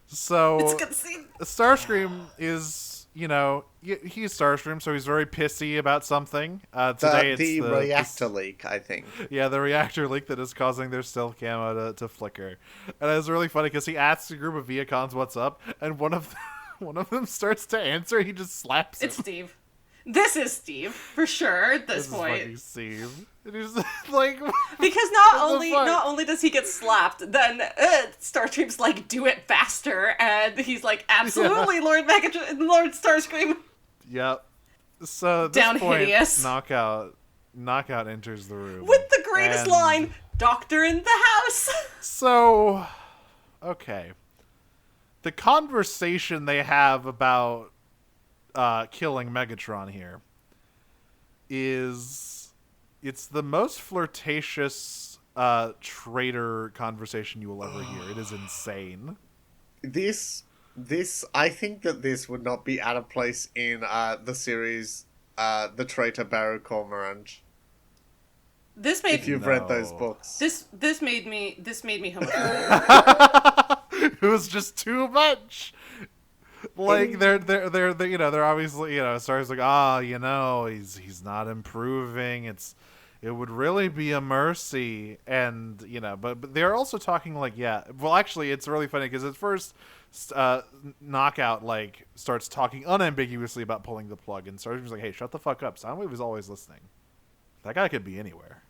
So It's a good scene. Starscream is, he's Starscream, so he's very pissy about something. Today The it's reactor leak, I think. Yeah, the reactor leak that is causing their stealth camo to flicker. And it's really funny because he asks a group of Viacons what's up, and one of them starts to answer. He just slaps him. It's Steve. This is Steve, for sure, at this This point. is fucking Steve. And he's like... Because What the fuck? not only does he get slapped, then Starscream's like, do it faster, and he's like, absolutely, Yeah. Lord Starscream. Yep. So at Down this point, hideous. Knockout enters the room. With the greatest And line, "Doctor in the house." So, okay. The conversation they have about killing Megatron here it's the most flirtatious traitor conversation you will ever hear. It is insane. This, I think that this would not be out of place in the series, The Traitor Baron Cormorant. This made If you've read those books. this made me homophobic. It was just too much. Like they're obviously Star's like, he's not improving. It's It would really be a mercy, and but they're also talking like, yeah. Well, actually, it's really funny because at first, Knockout like starts talking unambiguously about pulling the plug, and Starscream's like, "Hey, shut the fuck up! Soundwave is always listening. That guy could be anywhere."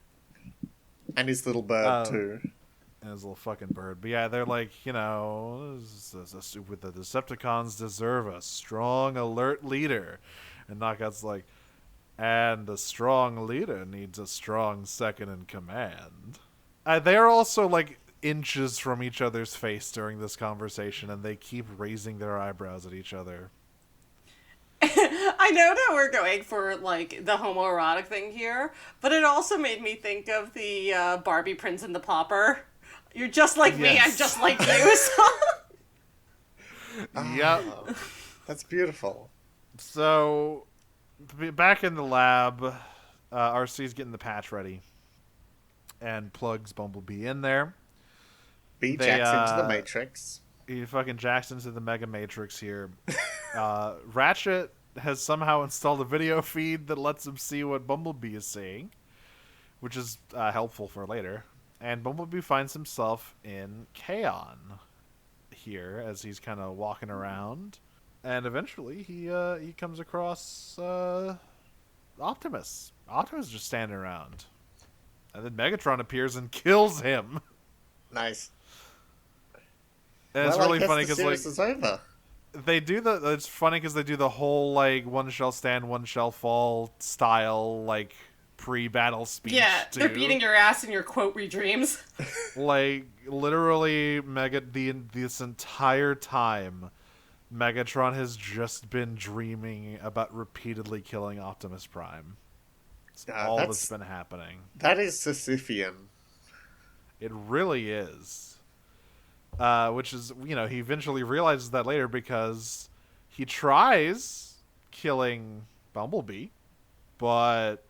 And his little bird, too. And his little fucking bird. But yeah, they're like, with the Decepticons deserve a strong, alert leader. And Knockout's like, and a strong leader needs a strong second in command. They're also like inches from each other's face during this conversation, and they keep raising their eyebrows at each other. I know that we're going for, like, the homoerotic thing here, but it also made me think of the Barbie Prince and the Pauper. You're just like me, I'm just like you. So. Yep. That's beautiful. So, back in the lab, RC's getting the patch ready, and plugs Bumblebee in there. Jacks into the Matrix. He fucking jacks into the Mega Matrix here. Ratchet has somehow installed a video feed that lets him see what Bumblebee is seeing, which is helpful for later. And Bumblebee finds himself in Kaon here as he's kind of walking around. And eventually he comes across Optimus. Optimus is just standing around. And then Megatron appears and kills him. Nice. And it's really funny because because is over. It's funny because they do the whole like one shall stand, one shall fall style like pre-battle speech. Yeah, too. they're beating your ass in your quote dreams. Like literally, this entire time, Megatron has just been dreaming about repeatedly killing Optimus Prime. It's all that's been happening. That is Sisyphean. It really is. Which is, he eventually realizes that later because he tries killing Bumblebee, but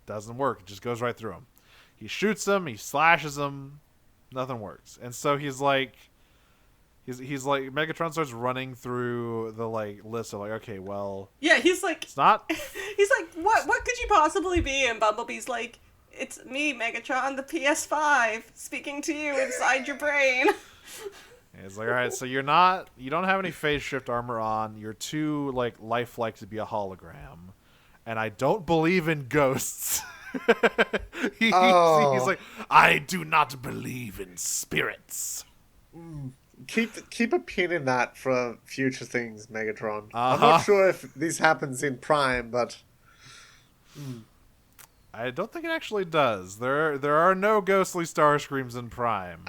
doesn't work. It just goes right through him. He shoots him, he slashes him, nothing works. And so he's like, Megatron starts running through the like list of like, okay, well, yeah, he's like, it's not. He's like, what could you possibly be? And Bumblebee's like, it's me, Megatron, the PS5, speaking to you inside your brain. It's like, all right, so you don't have any phase shift armor on. You're too like lifelike to be a hologram, and I don't believe in ghosts. He's like, I do not believe in spirits. Keep a pin in that for future things, Megatron. I'm not sure if this happens in Prime, but. I don't think it actually does. There are no ghostly Starscreams in Prime.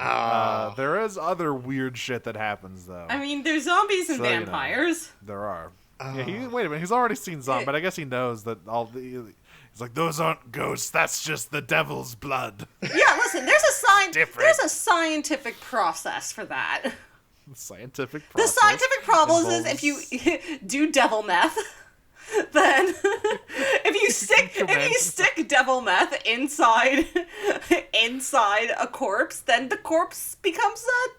There is other weird shit that happens, though. I mean, there's zombies and vampires. There are. Yeah, wait a minute. He's already seen zombies, but I guess he knows that he's like, those aren't ghosts. That's just the devil's blood. Yeah, listen. There's a scientific process for that. Scientific process. The scientific process is if you do devil meth. Then if you stick devil meth inside a corpse, then the corpse becomes a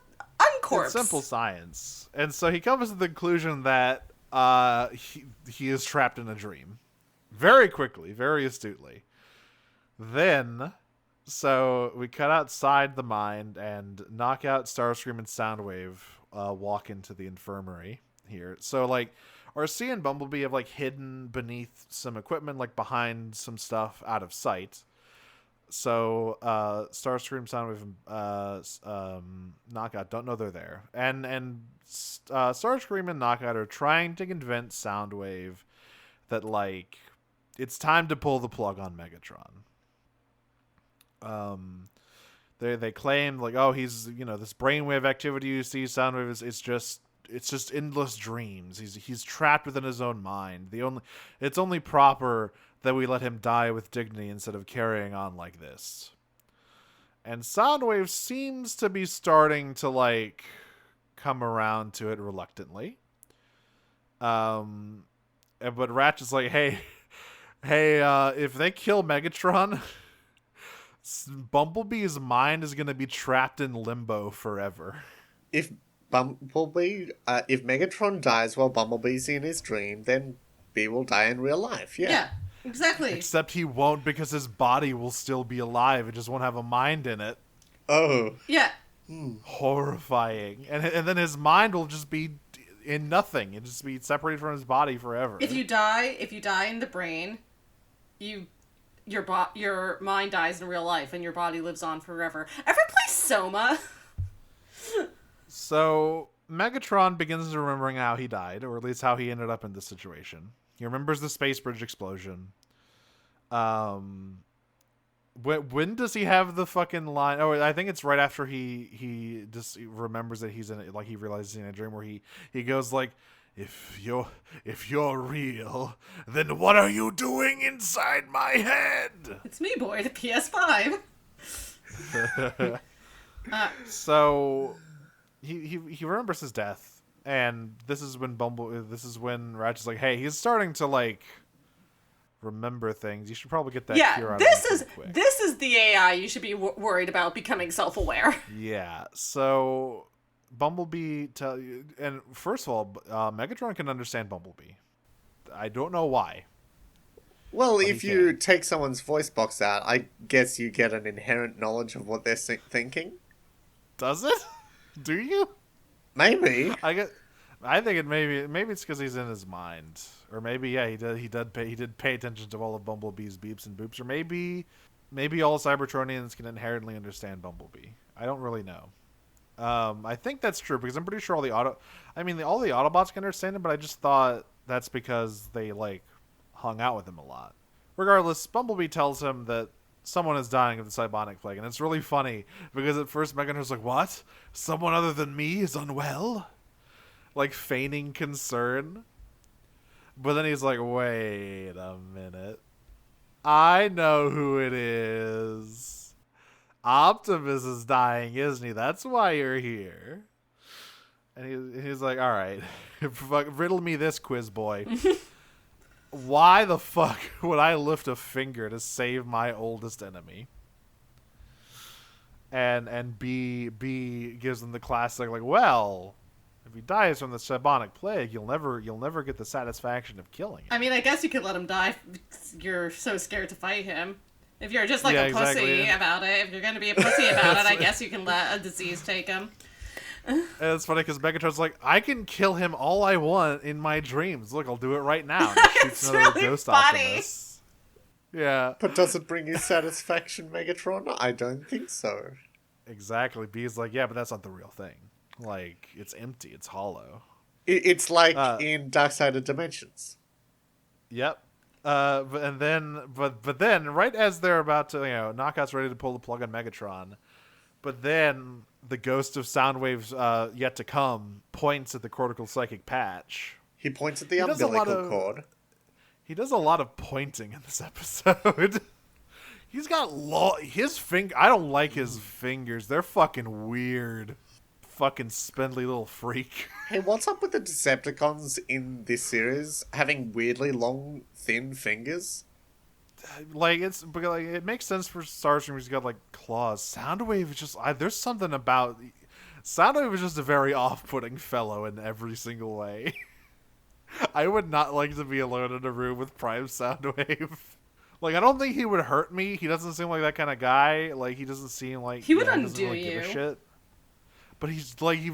uncorpse. It's simple science. And so he comes to the conclusion that he is trapped in a dream. Very quickly, very astutely. Then so we cut outside the mind and Knockout, Starscream, and Soundwave walk into the infirmary here. So like RC and Bumblebee have like hidden beneath some equipment, like behind some stuff out of sight. So Starscream, Soundwave, and Knockout don't know they're there, and Starscream and Knockout are trying to convince Soundwave that like it's time to pull the plug on Megatron. They claim like, oh, he's this brainwave activity you see, Soundwave it's just endless dreams. He's trapped within his own mind. It's only proper that we let him die with dignity instead of carrying on like this. And Soundwave seems to be starting to like come around to it reluctantly. But Ratchet's like, hey, if they kill Megatron, Bumblebee's mind is gonna be trapped in limbo forever. If Megatron dies while Bumblebee's in his dream, then B will die in real life. Yeah. Exactly. Except he won't because his body will still be alive. It just won't have a mind in it. Oh. Yeah. Horrifying. And then his mind will just be in nothing. It'll just be separated from his body forever. If you die in the brain, your mind dies in real life and your body lives on forever. Ever play Soma? So Megatron begins remembering how he died, or at least how he ended up in this situation. He remembers the space bridge explosion. When does he have the fucking line? Oh, I think it's right after he just remembers that he's in it, like he realizes he's in a dream, where he goes like, if you're real, then what are you doing inside my head? It's me, boy, the PS5. So he remembers his death, and this is when Ratchet's like, hey, he's starting to like remember things. You should probably get that cure out of him quick. This is the AI you should be worried about becoming self-aware. Yeah. So Bumblebee and first of all, Megatron can understand Bumblebee. I don't know why. Well, But if he you can. take someone's voice box out, I guess you get an inherent knowledge of what they're thinking. Does it? Do you? Maybe. I think maybe it's because he's in his mind, or maybe he did pay attention to all of Bumblebee's beeps and boops, or maybe all Cybertronians can inherently understand Bumblebee. I don't really know. I think that's true because I'm pretty sure all the Autobots can understand him, but I just thought that's because they like hung out with him a lot. Regardless, Bumblebee tells him that someone is dying of the Cybonic Plague, and it's really funny because at first Megatron's like, "What? Someone other than me is unwell?" Like feigning concern. But then he's like, "Wait a minute. I know who it is. Optimus is dying, isn't he? That's why you're here." And he's like, "All right, riddle me this, quiz boy. Why the fuck would I lift a finger to save my oldest enemy?" And B gives them the classic like, "Well, if he dies from the Cybonic Plague, you'll never get the satisfaction of killing him." I mean, I guess you could let him die if you're so scared to fight him. If you're just like a pussy about it, if you're going to be a pussy about it, I guess you can let a disease take him. And it's funny because Megatron's like, "I can kill him all I want in my dreams. Look, I'll do it right now." And he shoots It's another really Ghost funny. Optimus. Yeah, But does it bring you satisfaction, Megatron? I don't think so. exactly. B's like, "Yeah, but that's not the real thing. Like, it's empty. It's hollow." It's like in Dark-Sided Dimensions. Yep. But then, right as they're about to, Knockout's ready to pull the plug on Megatron, but then the ghost of Soundwave's yet to come points at the cortical psychic patch. He points at the does a lot umbilical of- cord. He does a lot of pointing in this episode. He's got his finger. I don't like his fingers. They're fucking weird. Fucking spindly little freak. Hey, what's up with the Decepticons in this series having weirdly long, thin fingers? Like it makes sense for Starscream. He's got like claws. Soundwave is just there's something about Soundwave is just a very off-putting fellow in every single way. I would not like to be alone in a room with Prime Soundwave. Like, I don't think he would hurt me. He doesn't seem like that kind of guy. Like, he doesn't seem like He would doesn't undo really give a you. shit. But he's like, he's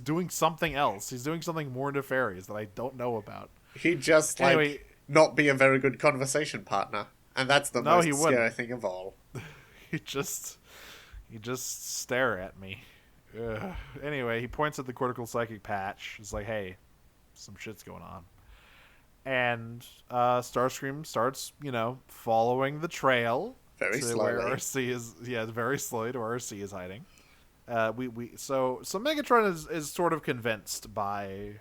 doing something else. He's doing something more nefarious that I don't know about. He'd just, Anyway- not be a very good conversation partner. And that's the No, he most wouldn't. scary thing of all. You just stare at me. Ugh. Anyway, he points at the cortical psychic patch. It's like, hey, some shit's going on. And Starscream starts, following the trail. Very to slowly. Where RC is, very slowly to where RC is hiding. So Megatron is sort of convinced by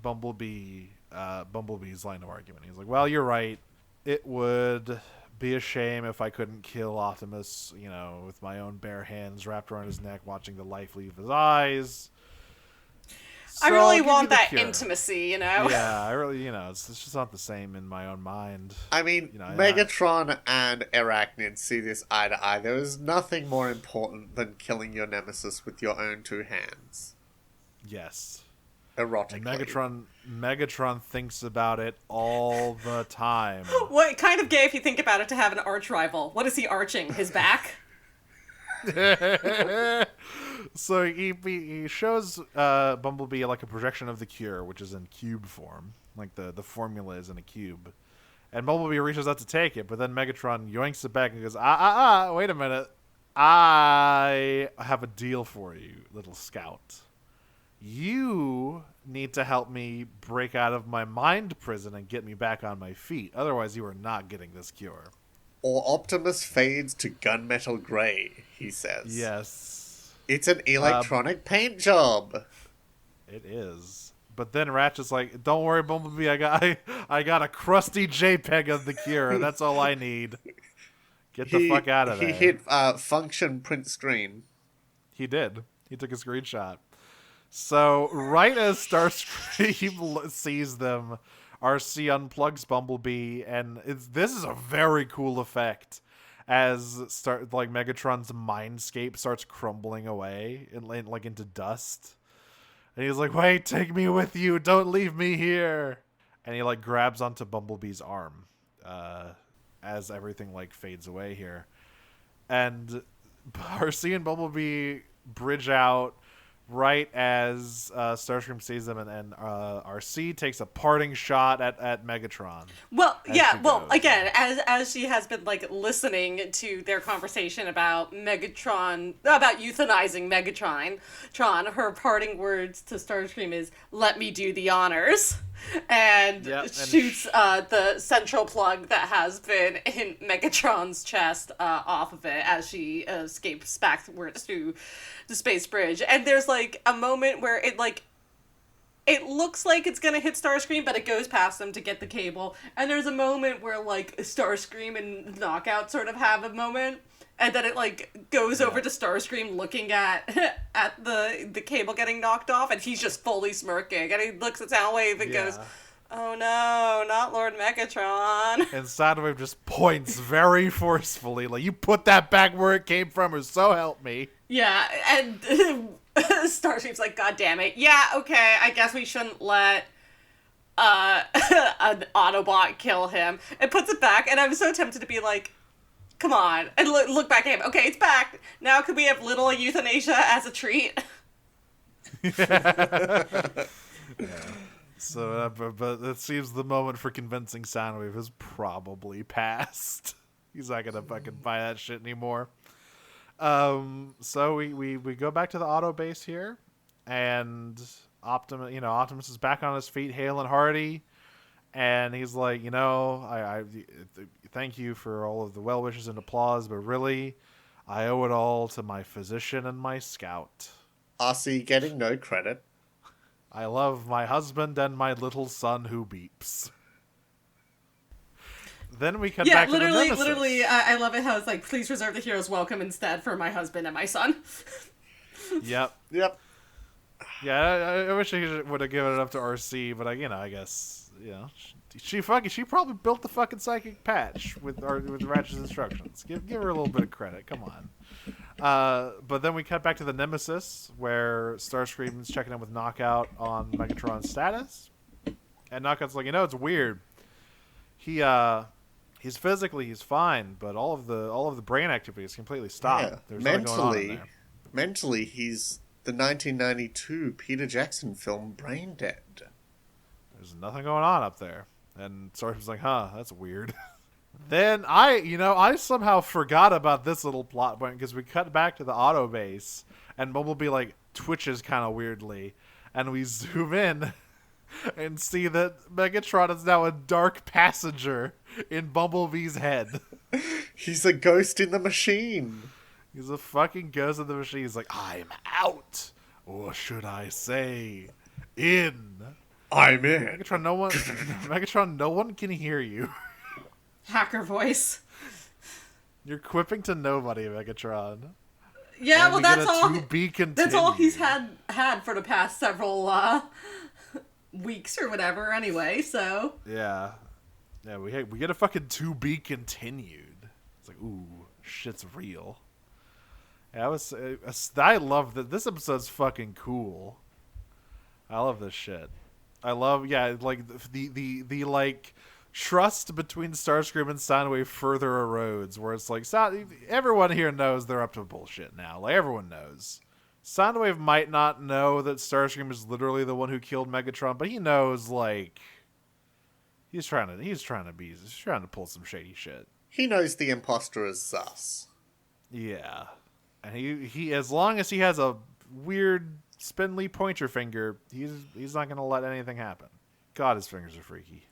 Bumblebee's line of argument. He's like, well, you're right. It would be a shame if I couldn't kill Optimus, with my own bare hands wrapped around his neck, watching the life leave his eyes. I So really I'll give want you the that cure. intimacy, Yeah, I really, it's just not the same in my own mind. I mean, Megatron and Arachnid see this eye to eye. There is nothing more important than killing your nemesis with your own two hands. Yes. Erotically. And Megatron thinks about it all the time. What kind of gay if you think about it to have an arch rival? What is he arching? His back? So he shows Bumblebee like a projection of the cure, which is in cube form. Like the formula is in a cube. And Bumblebee reaches out to take it, but then Megatron yoinks it back and goes, wait a minute. I have a deal for you, little scout. You need to help me break out of my mind prison and get me back on my feet. Otherwise, you are not getting this cure. Or Optimus fades to gunmetal gray, he says. Yes. It's an electronic paint job. It is. But then Ratchet's like, don't worry, Bumblebee, I got a crusty JPEG of the cure. That's all I need. Get the fuck out of there. He hit function print screen. He did. He took a screenshot. So, right as Starscream sees them, RC unplugs Bumblebee, and this is a very cool effect as Megatron's mindscape starts crumbling away into dust. And he's like, wait, take me with you. Don't leave me here. And he grabs onto Bumblebee's arm as everything fades away here. And RC and Bumblebee bridge out right as Starscream sees them, and RC takes a parting shot at Megatron. Well, yeah, well, again, as she has been, listening to their conversation about Megatron, about euthanizing Megatron, her parting words to Starscream is, let me do the honors, and shoots the central plug that has been in Megatron's chest off of it as she escapes backwards to the space bridge. And there's, a moment where it looks like it's gonna hit Starscream, but it goes past them to get the cable. And there's a moment where, Starscream and Knockout sort of have a moment, and then it, goes over to Starscream looking at the cable getting knocked off, and he's just fully smirking, and he looks at Soundwave and goes, oh no, not Lord Megatron. And Soundwave just points very forcefully, you put that back where it came from, or so help me. Yeah, and Starscream's like, God damn it. Yeah, okay, I guess we shouldn't let an Autobot kill him. It puts it back, and I'm so tempted to be like, come on, and look back at him. Okay, it's back. Now could we have little euthanasia as a treat? Yeah. So, but it seems the moment for convincing Soundwave has probably passed. He's not gonna fucking buy that shit anymore. So we go back to the auto base here, and Optimus is back on his feet, hale and hearty, and he's like, I thank you for all of the well wishes and applause, but really, I owe it all to my physician and my scout. RC getting no credit. I love my husband and my little son who beeps. Then we cut back to the Nemesis. Literally, I love it how it's like, please reserve the hero's welcome instead for my husband and my son. Yep. Yeah, I wish I would have given it up to RC, but I guess she probably built the fucking psychic patch with Ratchet's instructions. Give her a little bit of credit. Come on. But then we cut back to the Nemesis, where Starscream's checking in with Knockout on Megatron's status, and Knockout's like, it's weird. He's physically fine, but all of the brain activity is completely stopped. Yeah. There's nothing going on in there. Mentally, he's the 1992 Peter Jackson film Brain Dead. There's nothing going on up there. And Starscream's like, that's weird. Then I somehow forgot about this little plot point because we cut back to the auto base, and Bumblebee twitches kind of weirdly, and we zoom in and see that Megatron is now a dark passenger in Bumblebee's head. He's a ghost in the machine. He's a fucking ghost in the machine. He's like, I'm out. Or should I say, in. I'm in. Megatron, no one can hear you. Hacker voice. You're quipping to nobody, Megatron. Yeah, well, that's all. To be continued. That's all he's had for the past several weeks or whatever. Anyway, so yeah, we get a fucking to be continued. It's like, ooh, shit's real. Yeah, I love that. This episode's fucking cool. I love this shit. I love, yeah, like the like trust between Starscream and Soundwave further erodes, where it's like everyone here knows they're up to bullshit now. Like everyone knows. Soundwave might not know that Starscream is literally the one who killed Megatron, but he knows like he's trying to pull some shady shit. He knows the imposter is sus. Yeah, and he as long as he has a weird spindly pointer finger, he's not gonna let anything happen. God, his fingers are freaky.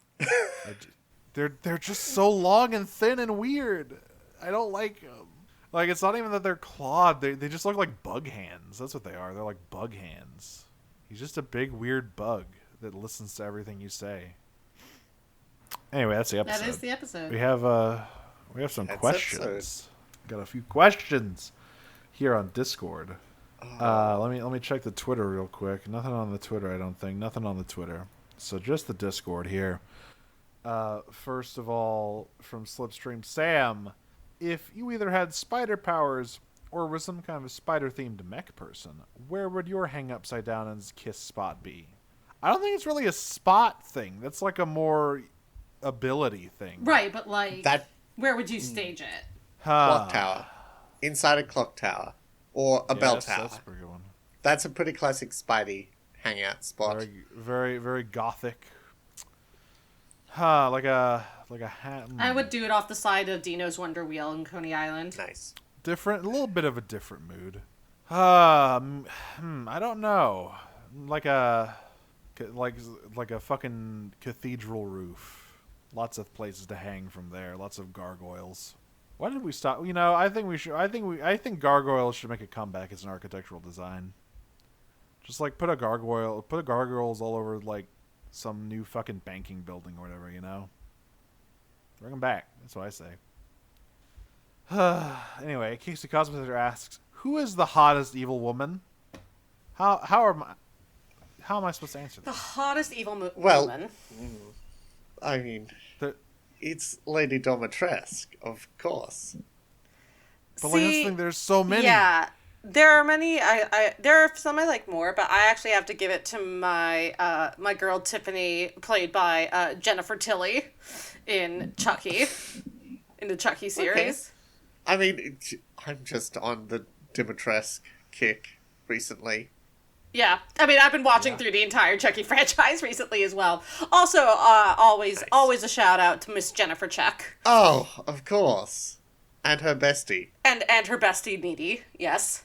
They're just so long and thin and weird. I don't like them. Like, it's not even that they're clawed. They just look like bug hands. That's what they are. They're like bug hands. He's just a big weird bug that listens to everything you say. Anyway, that's the episode. That is the episode. We have some questions. Got a few questions here on Discord. Let me check the Twitter real quick. Nothing on the Twitter, I don't think. Nothing on the Twitter. So just the Discord here. First of all, from Slipstream Sam, if you either had spider powers or was some kind of a spider-themed mech person, where would your hang upside down and kiss spot be? I don't think it's really a spot thing. That's like a more ability thing. Right, but like, That where would you stage it? clock tower. Inside a clock tower. Or a bell tower. That's a pretty good one. That's a pretty classic Spidey hangout spot. Very, very, very gothic. Like a hat. I would do it off the side of Dino's Wonder Wheel in Coney Island. Nice. Different, a little bit of a different mood. I don't know. Like a fucking cathedral roof. Lots of places to hang from there. Lots of gargoyles. Why did we stop? You know, I think gargoyles should make a comeback as an architectural design. Just like put gargoyles all over like some new fucking banking building or whatever, you know? Bring them back. That's what I say. Anyway, Casey Cosmetizer asks, "Who is the hottest evil woman?" How am I supposed to answer The that? hottest evil Well, woman. I mean, The- it's Lady Domitresque, of course. But like this thing, there's so many. Yeah, there are many. There are some I like more, but I actually have to give it to my my girl Tiffany, played by Jennifer Tilly in Chucky, in the Chucky series. I mean, I'm just on the Dimitrescu kick recently. Yeah, I mean, I've been watching through the entire Chucky franchise recently as well. Also, always a shout out to Miss Jennifer Check. Oh, of course. And her bestie. And her bestie Needy, yes.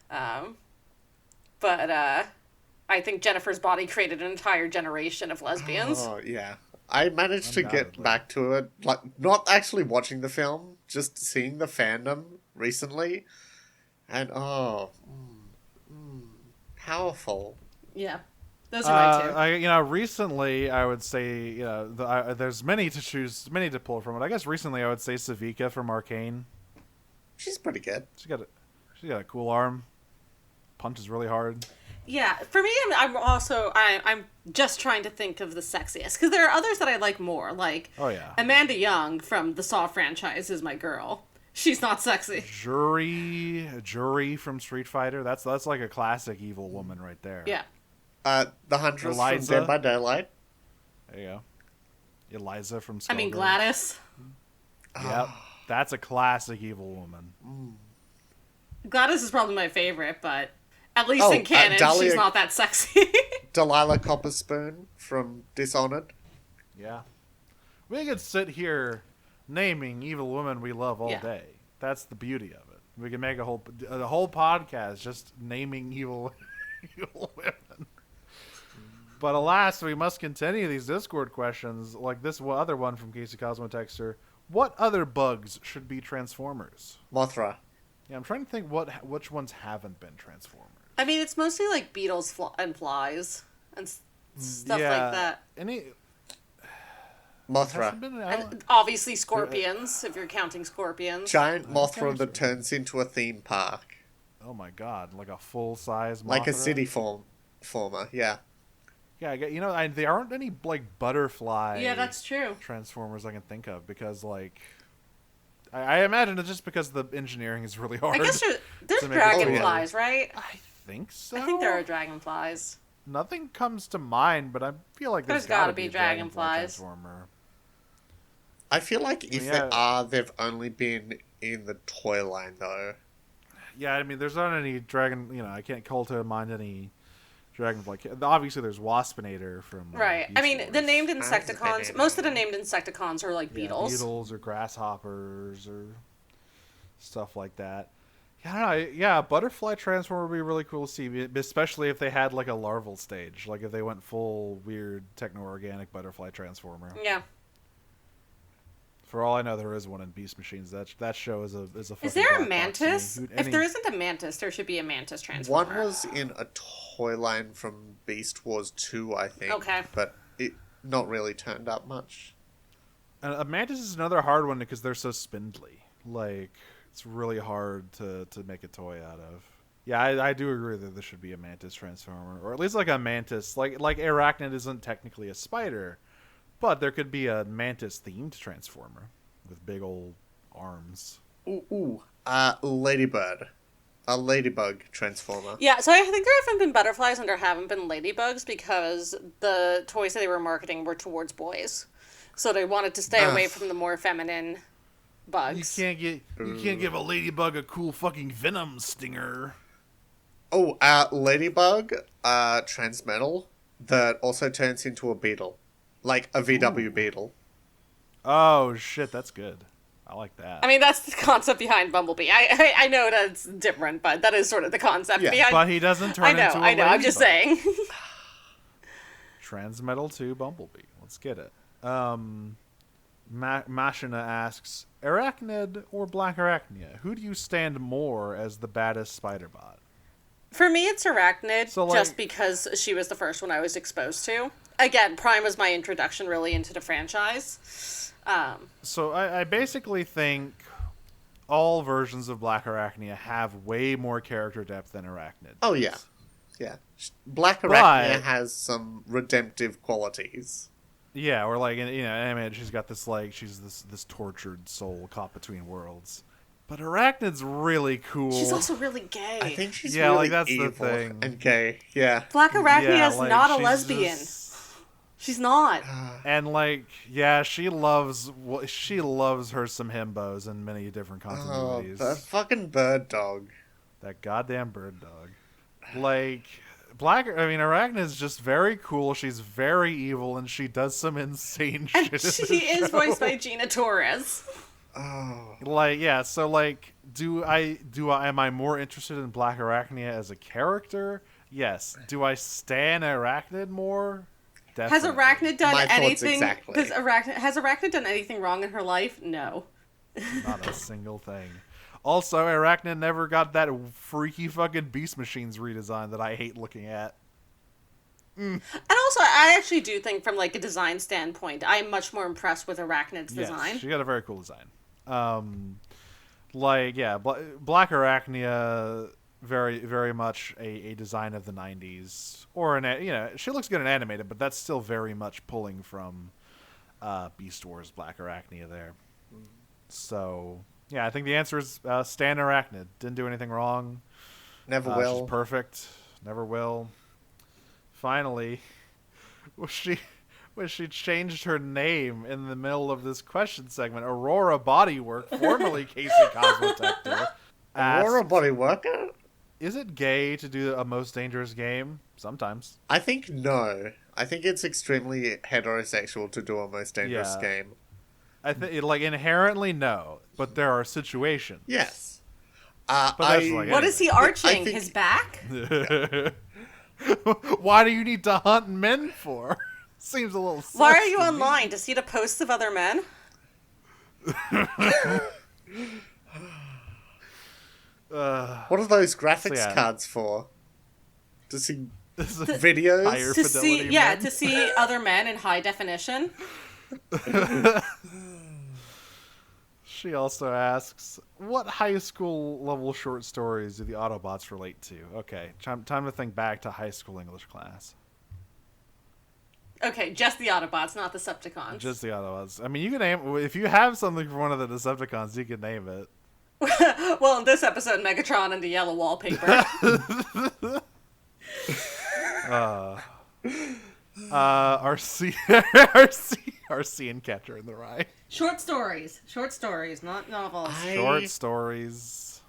But I think Jennifer's body created an entire generation of lesbians. Oh, yeah. I managed to get Undoubtedly. back to it, like, not actually watching the film, just seeing the fandom recently. And, powerful. Yeah, those are my two. Recently I would say, there's many to pull from it. I guess recently I would say Savika from Arcane. She's pretty good. She's got a cool arm. Punches really hard. Yeah, for me, I'm just trying to think of the sexiest, because there are others that I like more. Like, Oh yeah. Amanda Young from the Saw franchise is my girl. She's not sexy. Jury from Street Fighter. That's like a classic evil woman right there. Yeah. The Huntress Eliza. from Dead by Daylight. There you go. Eliza from I mean, Skullgirls. Gladys. Yep. That's a classic evil woman. Gladys is probably my favorite, but at least Oh, in canon, Dahlia- she's not that sexy. Delilah Copperspoon from Dishonored. Yeah. We could sit here naming evil women we love all Yeah. day. That's the beauty of it. We can make a whole podcast just naming evil women. But alas, we must continue these Discord questions, like this other one from Casey Cosmo Texter. What other bugs should be Transformers? Mothra. Yeah, I'm trying to think which ones haven't been Transformers. I mean, it's mostly like beetles and flies and stuff Yeah. like that. Any Mothra. hasn't been, I don't- And obviously scorpions, if you're counting scorpions. Giant Mothra kinda that turns into a theme park. oh my god, like a full size Like a Mothra? city former, yeah. Yeah, there aren't any like butterfly. Yeah, that's true. Transformers I can think of because like I imagine it's just because the engineering is really hard. I guess there's to make it dragonflies, right? I think so. I think there are dragonflies. nothing comes to mind, but I feel like There's gotta gotta be a dragonfly dragonflies. transformer. I feel like if Yeah. there are, they've only been in the toy line, though. Yeah, I mean, there's not any dragon. I can't call to mind any dragonfly. Obviously, there's Waspinator from Right. Beast I mean, the Wars. named been Insecticons, in most of the named Insecticons are like Yeah, beetles. beetles or grasshoppers or stuff like that. Yeah, I don't know. Yeah, a butterfly transformer would be really cool to see, especially if they had like a larval stage, like if they went full weird techno-organic butterfly transformer. Yeah. For all I know, there is one in Beast Machines. That show is a. Is fucking there a black box to me. mantis? If there isn't a mantis, there should be a mantis transformer. One was in a toy line from Beast Wars 2, I think. Okay. But it not really turned up much. A mantis is another hard one because they're so spindly. Like it's really hard to make a toy out of. Yeah, I do agree that there should be a mantis transformer, or at least like a mantis. Like Arachnid isn't technically a spider, but there could be a mantis themed transformer with big old arms. Ladybird. A ladybug transformer. Yeah, so I think there haven't been butterflies and there haven't been ladybugs because the toys that they were marketing were towards boys. So they wanted to stay away from the more feminine bugs. You can't give a ladybug a cool fucking venom stinger. Oh, ladybug, transmetal, that also turns into a beetle. Like a VW beetle. Oh shit, that's good. I like that. I mean, that's the concept behind Bumblebee. I know that's different, but that is sort of the concept Yeah, behind... But he doesn't turn I know, into a I'm just ladybug. saying. Transmetal 2 Bumblebee. Let's get it. Machina asks, Arachnid or Black Arachnia? Who do you stand more as the baddest spider bot? For me, it's Arachnid, So, like- just because she was the first one I was exposed to. Again, Prime was my introduction really into the franchise. So I basically think all versions of Black Arachnia have way more character depth than Arachnid. Oh, yeah. Yeah. Black But- Arachnia has some redemptive qualities. Yeah, or like, I mean, she's got this, like, she's this tortured soul caught between worlds. But Arachnid's really cool. She's also really gay. I think she's Yeah, really like, that's the evil thing. and gay. Yeah. Black Arachnia Yeah, is like, not a she's lesbian. just- She's not. And like, yeah, she loves her some himbos in many different Oh, continuities. the fucking bird dog. That goddamn bird dog. Like, Arachna is just very cool. She's very evil, and she does some insane And shit. she is voiced by Gina Torres. Oh. Like, yeah. So, like, am I more interested in Black Arachnia as a character? Yes. Do I stan Arachnid more? Has Definitely. Arachnid done My thoughts anything? exactly. Has Arachnid done anything wrong in her life? No. Not a single thing. Also, Arachnid never got that freaky fucking Beast Machines redesign that I hate looking at. And also, I actually do think from like a design standpoint, I'm much more impressed with Arachnid's design. Yes, she got a very cool design. Like, yeah, Black Arachnia, very, very much a design of the 90s. Or, she looks good in animated, but that's still very much pulling from Beast Wars Black Arachnia there. So, yeah, I think the answer is Stan Arachnid. Didn't do anything wrong. Never will. She's perfect. Never will. Finally, when she changed her name in the middle of this question segment, Aurora Bodywork, formerly Casey Cosmotector, Aurora asked, Body Worker? is it gay to do a most dangerous game? Sometimes. I think no. I think it's extremely heterosexual to do a most dangerous Yeah. game. I think, like, inherently no, but there are situations. Yes. But that's like What is he arching? think- His back? Why do you need to hunt men for? Seems a little sus Why are you to me. online? To see the posts of other men? What are those graphics yeah. cards for? To see This is videos? higher To see, fidelity yeah, men? to see other men in high definition. She also asks, what high school level short stories do the Autobots relate to? Okay, time to think back to high school English class. Okay, just the Autobots, not the Decepticons. Just the Autobots. I mean, you can name, if you have something for one of the Decepticons, you can name it. Well, in this episode, Megatron and the yellow wallpaper. RC, RC and Catcher in the Rye. Short stories, not novels. Short stories.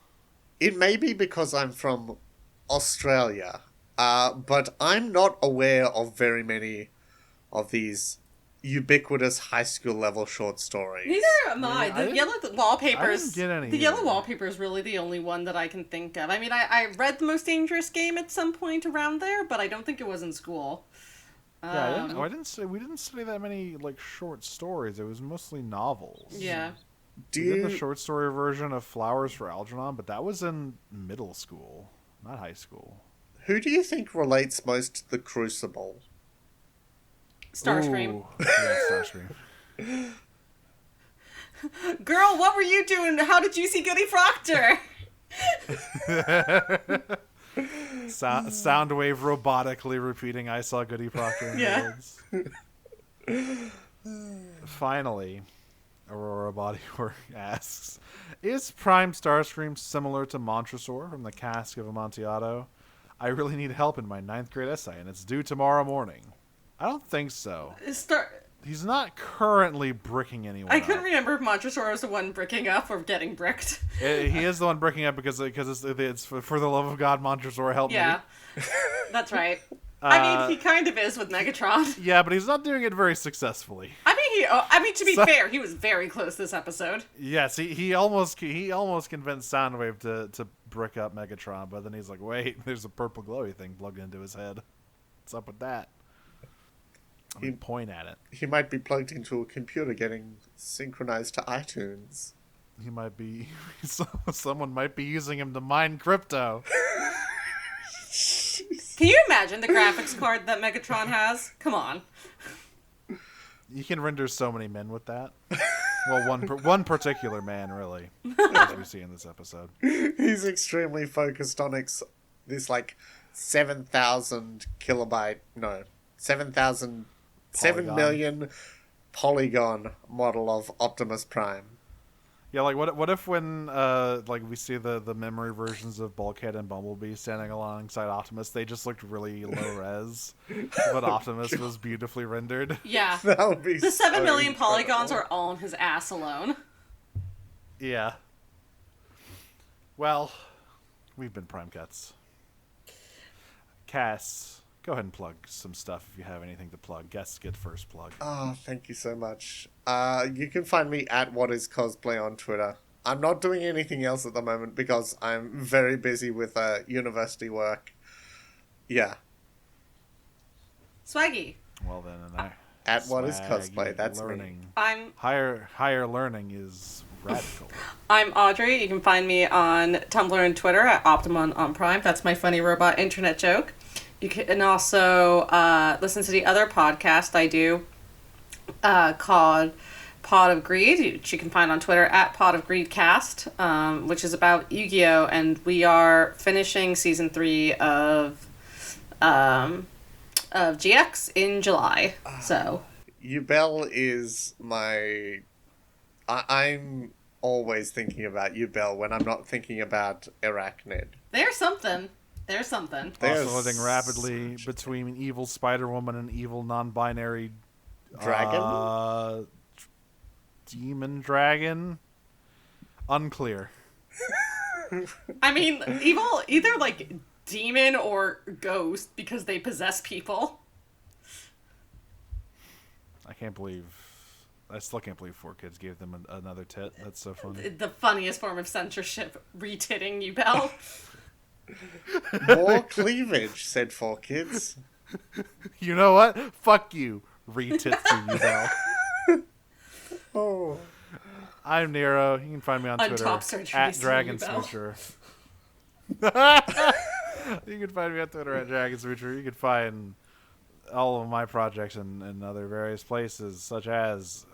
It may be because I'm from Australia, but I'm not aware of very many of these ubiquitous high school level short stories. Neither am I. Yeah, The yellow wallpapers. I didn't get any The yellow either. wallpaper is really the only one that I can think of. I mean, I read The Most Dangerous Game at some point around there, but I don't think it was in school. Yeah, we didn't study that many like short stories. It was mostly novels. Yeah. Do We did the you, short story version of Flowers for Algernon, but that was in middle school, not high school. who do you think relates most to the Crucible? Starscream. Ooh, yeah, Starscream. Girl, what were you doing? How did you see Goody Proctor? Soundwave robotically repeating "I saw Goody Proctor in Yeah. the woods." Finally, Aurora Bodywork asks, "Is Prime Starscream similar to Montresor from the Cask of Amontillado? I really need help in my 9th grade essay, and it's due tomorrow morning." I don't think so. He's not currently bricking anyone I up. couldn't remember if Montresor was the one bricking up or getting bricked. He is the one bricking up because it's for the love of God, Montresor, help Yeah. me. That's right. I mean, he kind of is with Megatron. Yeah, but he's not doing it very successfully. I mean, to be So- fair, he was very close this episode. Yes, he almost convinced Soundwave to brick up Megatron, but then he's like, wait, there's a purple glowy thing plugged into his head. What's up with that? I mean, point at it. He might be plugged into a computer getting synchronized to iTunes. He might be someone might be using him to mine crypto. Can you imagine the graphics card that Megatron has? Come on. You can render so many men with that. Well, one particular man, really, as we see in this episode. He's extremely focused on this like 7,000 kilobyte, no, 7,000, 7 Polygon. million polygon model of Optimus Prime. Yeah, like what if when like we see the memory versions of Bulkhead and Bumblebee standing alongside Optimus, they just looked really low res, but Optimus was beautifully rendered. Yeah. That would be The 7 so million polygons incredible. are all on his ass alone. Yeah. Well, we've been Prime Cuts. Cass, go ahead and plug some stuff if you have anything to plug. Guests get first plug. Oh, thank you so much. You can find me at whatiscosplay on Twitter. I'm not doing anything else at the moment because I'm very busy with university work. Yeah, Swaggy. Well then, and I at What Is swag, Cosplay, that's me. learning. I'm Higher learning is radical. I'm Audrey. You can find me on Tumblr and Twitter at Optimum on Prime. That's my funny robot internet joke. You can also listen to the other podcast I do called Pod of Greed, which you can find on Twitter at Pod of Greed Cast, which is about Yu-Gi-Oh! And we are finishing season 3 of GX in July. So Yubel is my... I'm always thinking about Yubel when I'm not thinking about Arachnid. there's something. There's something. There's Oscillating rapidly between evil Spider-Woman and evil non-binary Dragon? demon dragon. Unclear. I mean, evil, either like demon or ghost because they possess people. I still can't believe 4Kids gave them another tit. That's so funny. The funniest form of censorship, retitting you, Belle. More cleavage, said 4Kids. You know what? Fuck you. Retits to you, Bell. Oh. I'm Nero. You can find me on On Twitter Top Surgery, at see Dragon you, Bell. Smoocher. You can find me on Twitter at Dragon Smoocher. You can find all of my projects in other various places, such as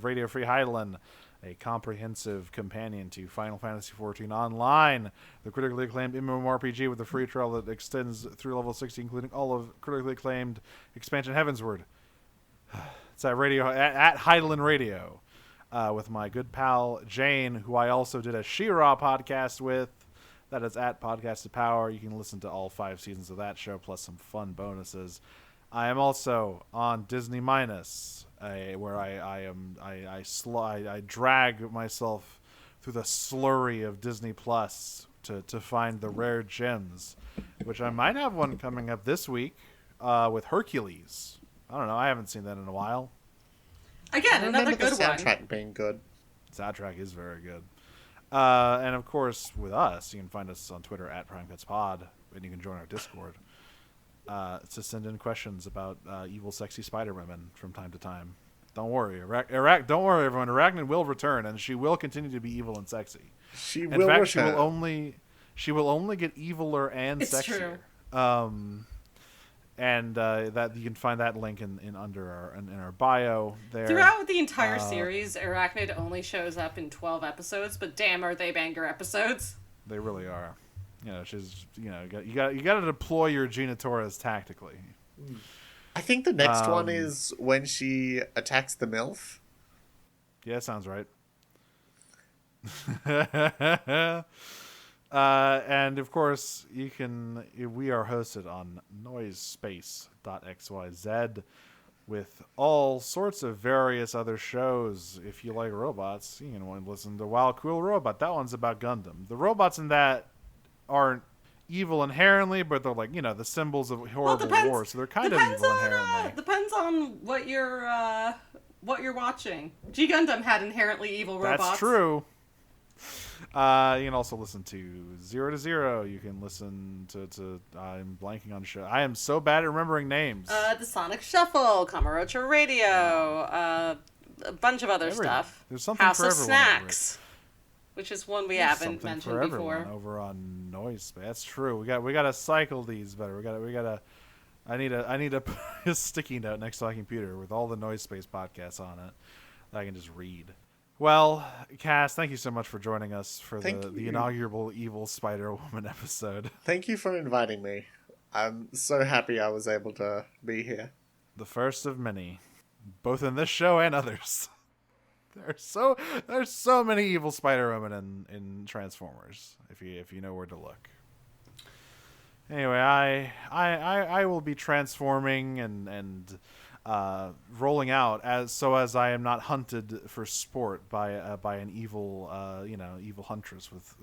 Radio Free Heidelin, a comprehensive companion to Final Fantasy XIV Online, the critically acclaimed MMORPG with a free trial that extends through level 60, including all of critically acclaimed expansion Heavensward. It's at Heidelin Radio, with my good pal Jane, who I also did a She-Ra podcast with. That is at Podcasted Power. You can listen to all 5 seasons of that show, plus some fun bonuses. I am also on Disney Minus, where I drag myself through the slurry of Disney Plus to find the rare gems, which I might have one coming up this week with Hercules. I don't know. I haven't seen that in a while. Again, another good the soundtrack one. being good. Soundtrack is very good. And of course, with us, you can find us on Twitter at PrimeCutsPod, and you can join our Discord to send in questions about evil, sexy Spider Women from time to time. Don't worry, don't worry, everyone. Arachnid will return, and she will continue to be evil and sexy. She In will fact, return. she will only get eviler and It's sexier. true. And that you can find that link in our bio there. Throughout the entire series, Arachnid only shows up in 12 episodes, but damn, are they banger episodes? They really are. She's you got to deploy your Gina Torres tactically. I think the next one is when she attacks the MILF. Yeah, sounds right. And of course, we are hosted on noisespace.xyz with all sorts of various other shows. If you like robots, you can listen to Wild Cool Robot. That one's about Gundam. The robots in that aren't evil inherently, but they're like, the symbols of horrible war, so they're kind of evil inherently. Depends on what you're watching. G Gundam had inherently evil robots. That's true. You can also listen to 0 to 0. You can listen to I'm blanking on show. I am so bad at remembering names. The Sonic Shuffle, Kamurocho Radio, a bunch of other stuff. There's something House for of everyone Snacks, which is one we haven't Something mentioned for everyone before. over on Noise. That's true. We got to cycle these better. We got to. I need a a sticky note next to my computer with all the Noise Space podcasts on it that I can just read. Well, Cass, thank you so much for joining us for the inaugural Evil Spider-Woman episode. Thank you for inviting me. I'm so happy I was able to be here. The first of many, both in this show and others. There's so many evil Spider-Women in Transformers, if you know where to look. Anyway, I will be transforming and rolling out as I am not hunted for sport by an evil evil huntress with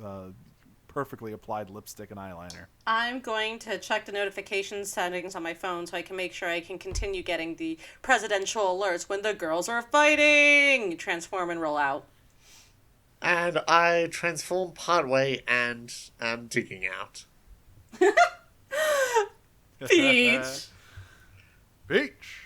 perfectly applied lipstick and eyeliner. I'm going to check the notification settings on my phone so I can make sure I can continue getting the presidential alerts when the girls are fighting. Transform and roll out. And I transform partway and am digging out. Peach. Peach.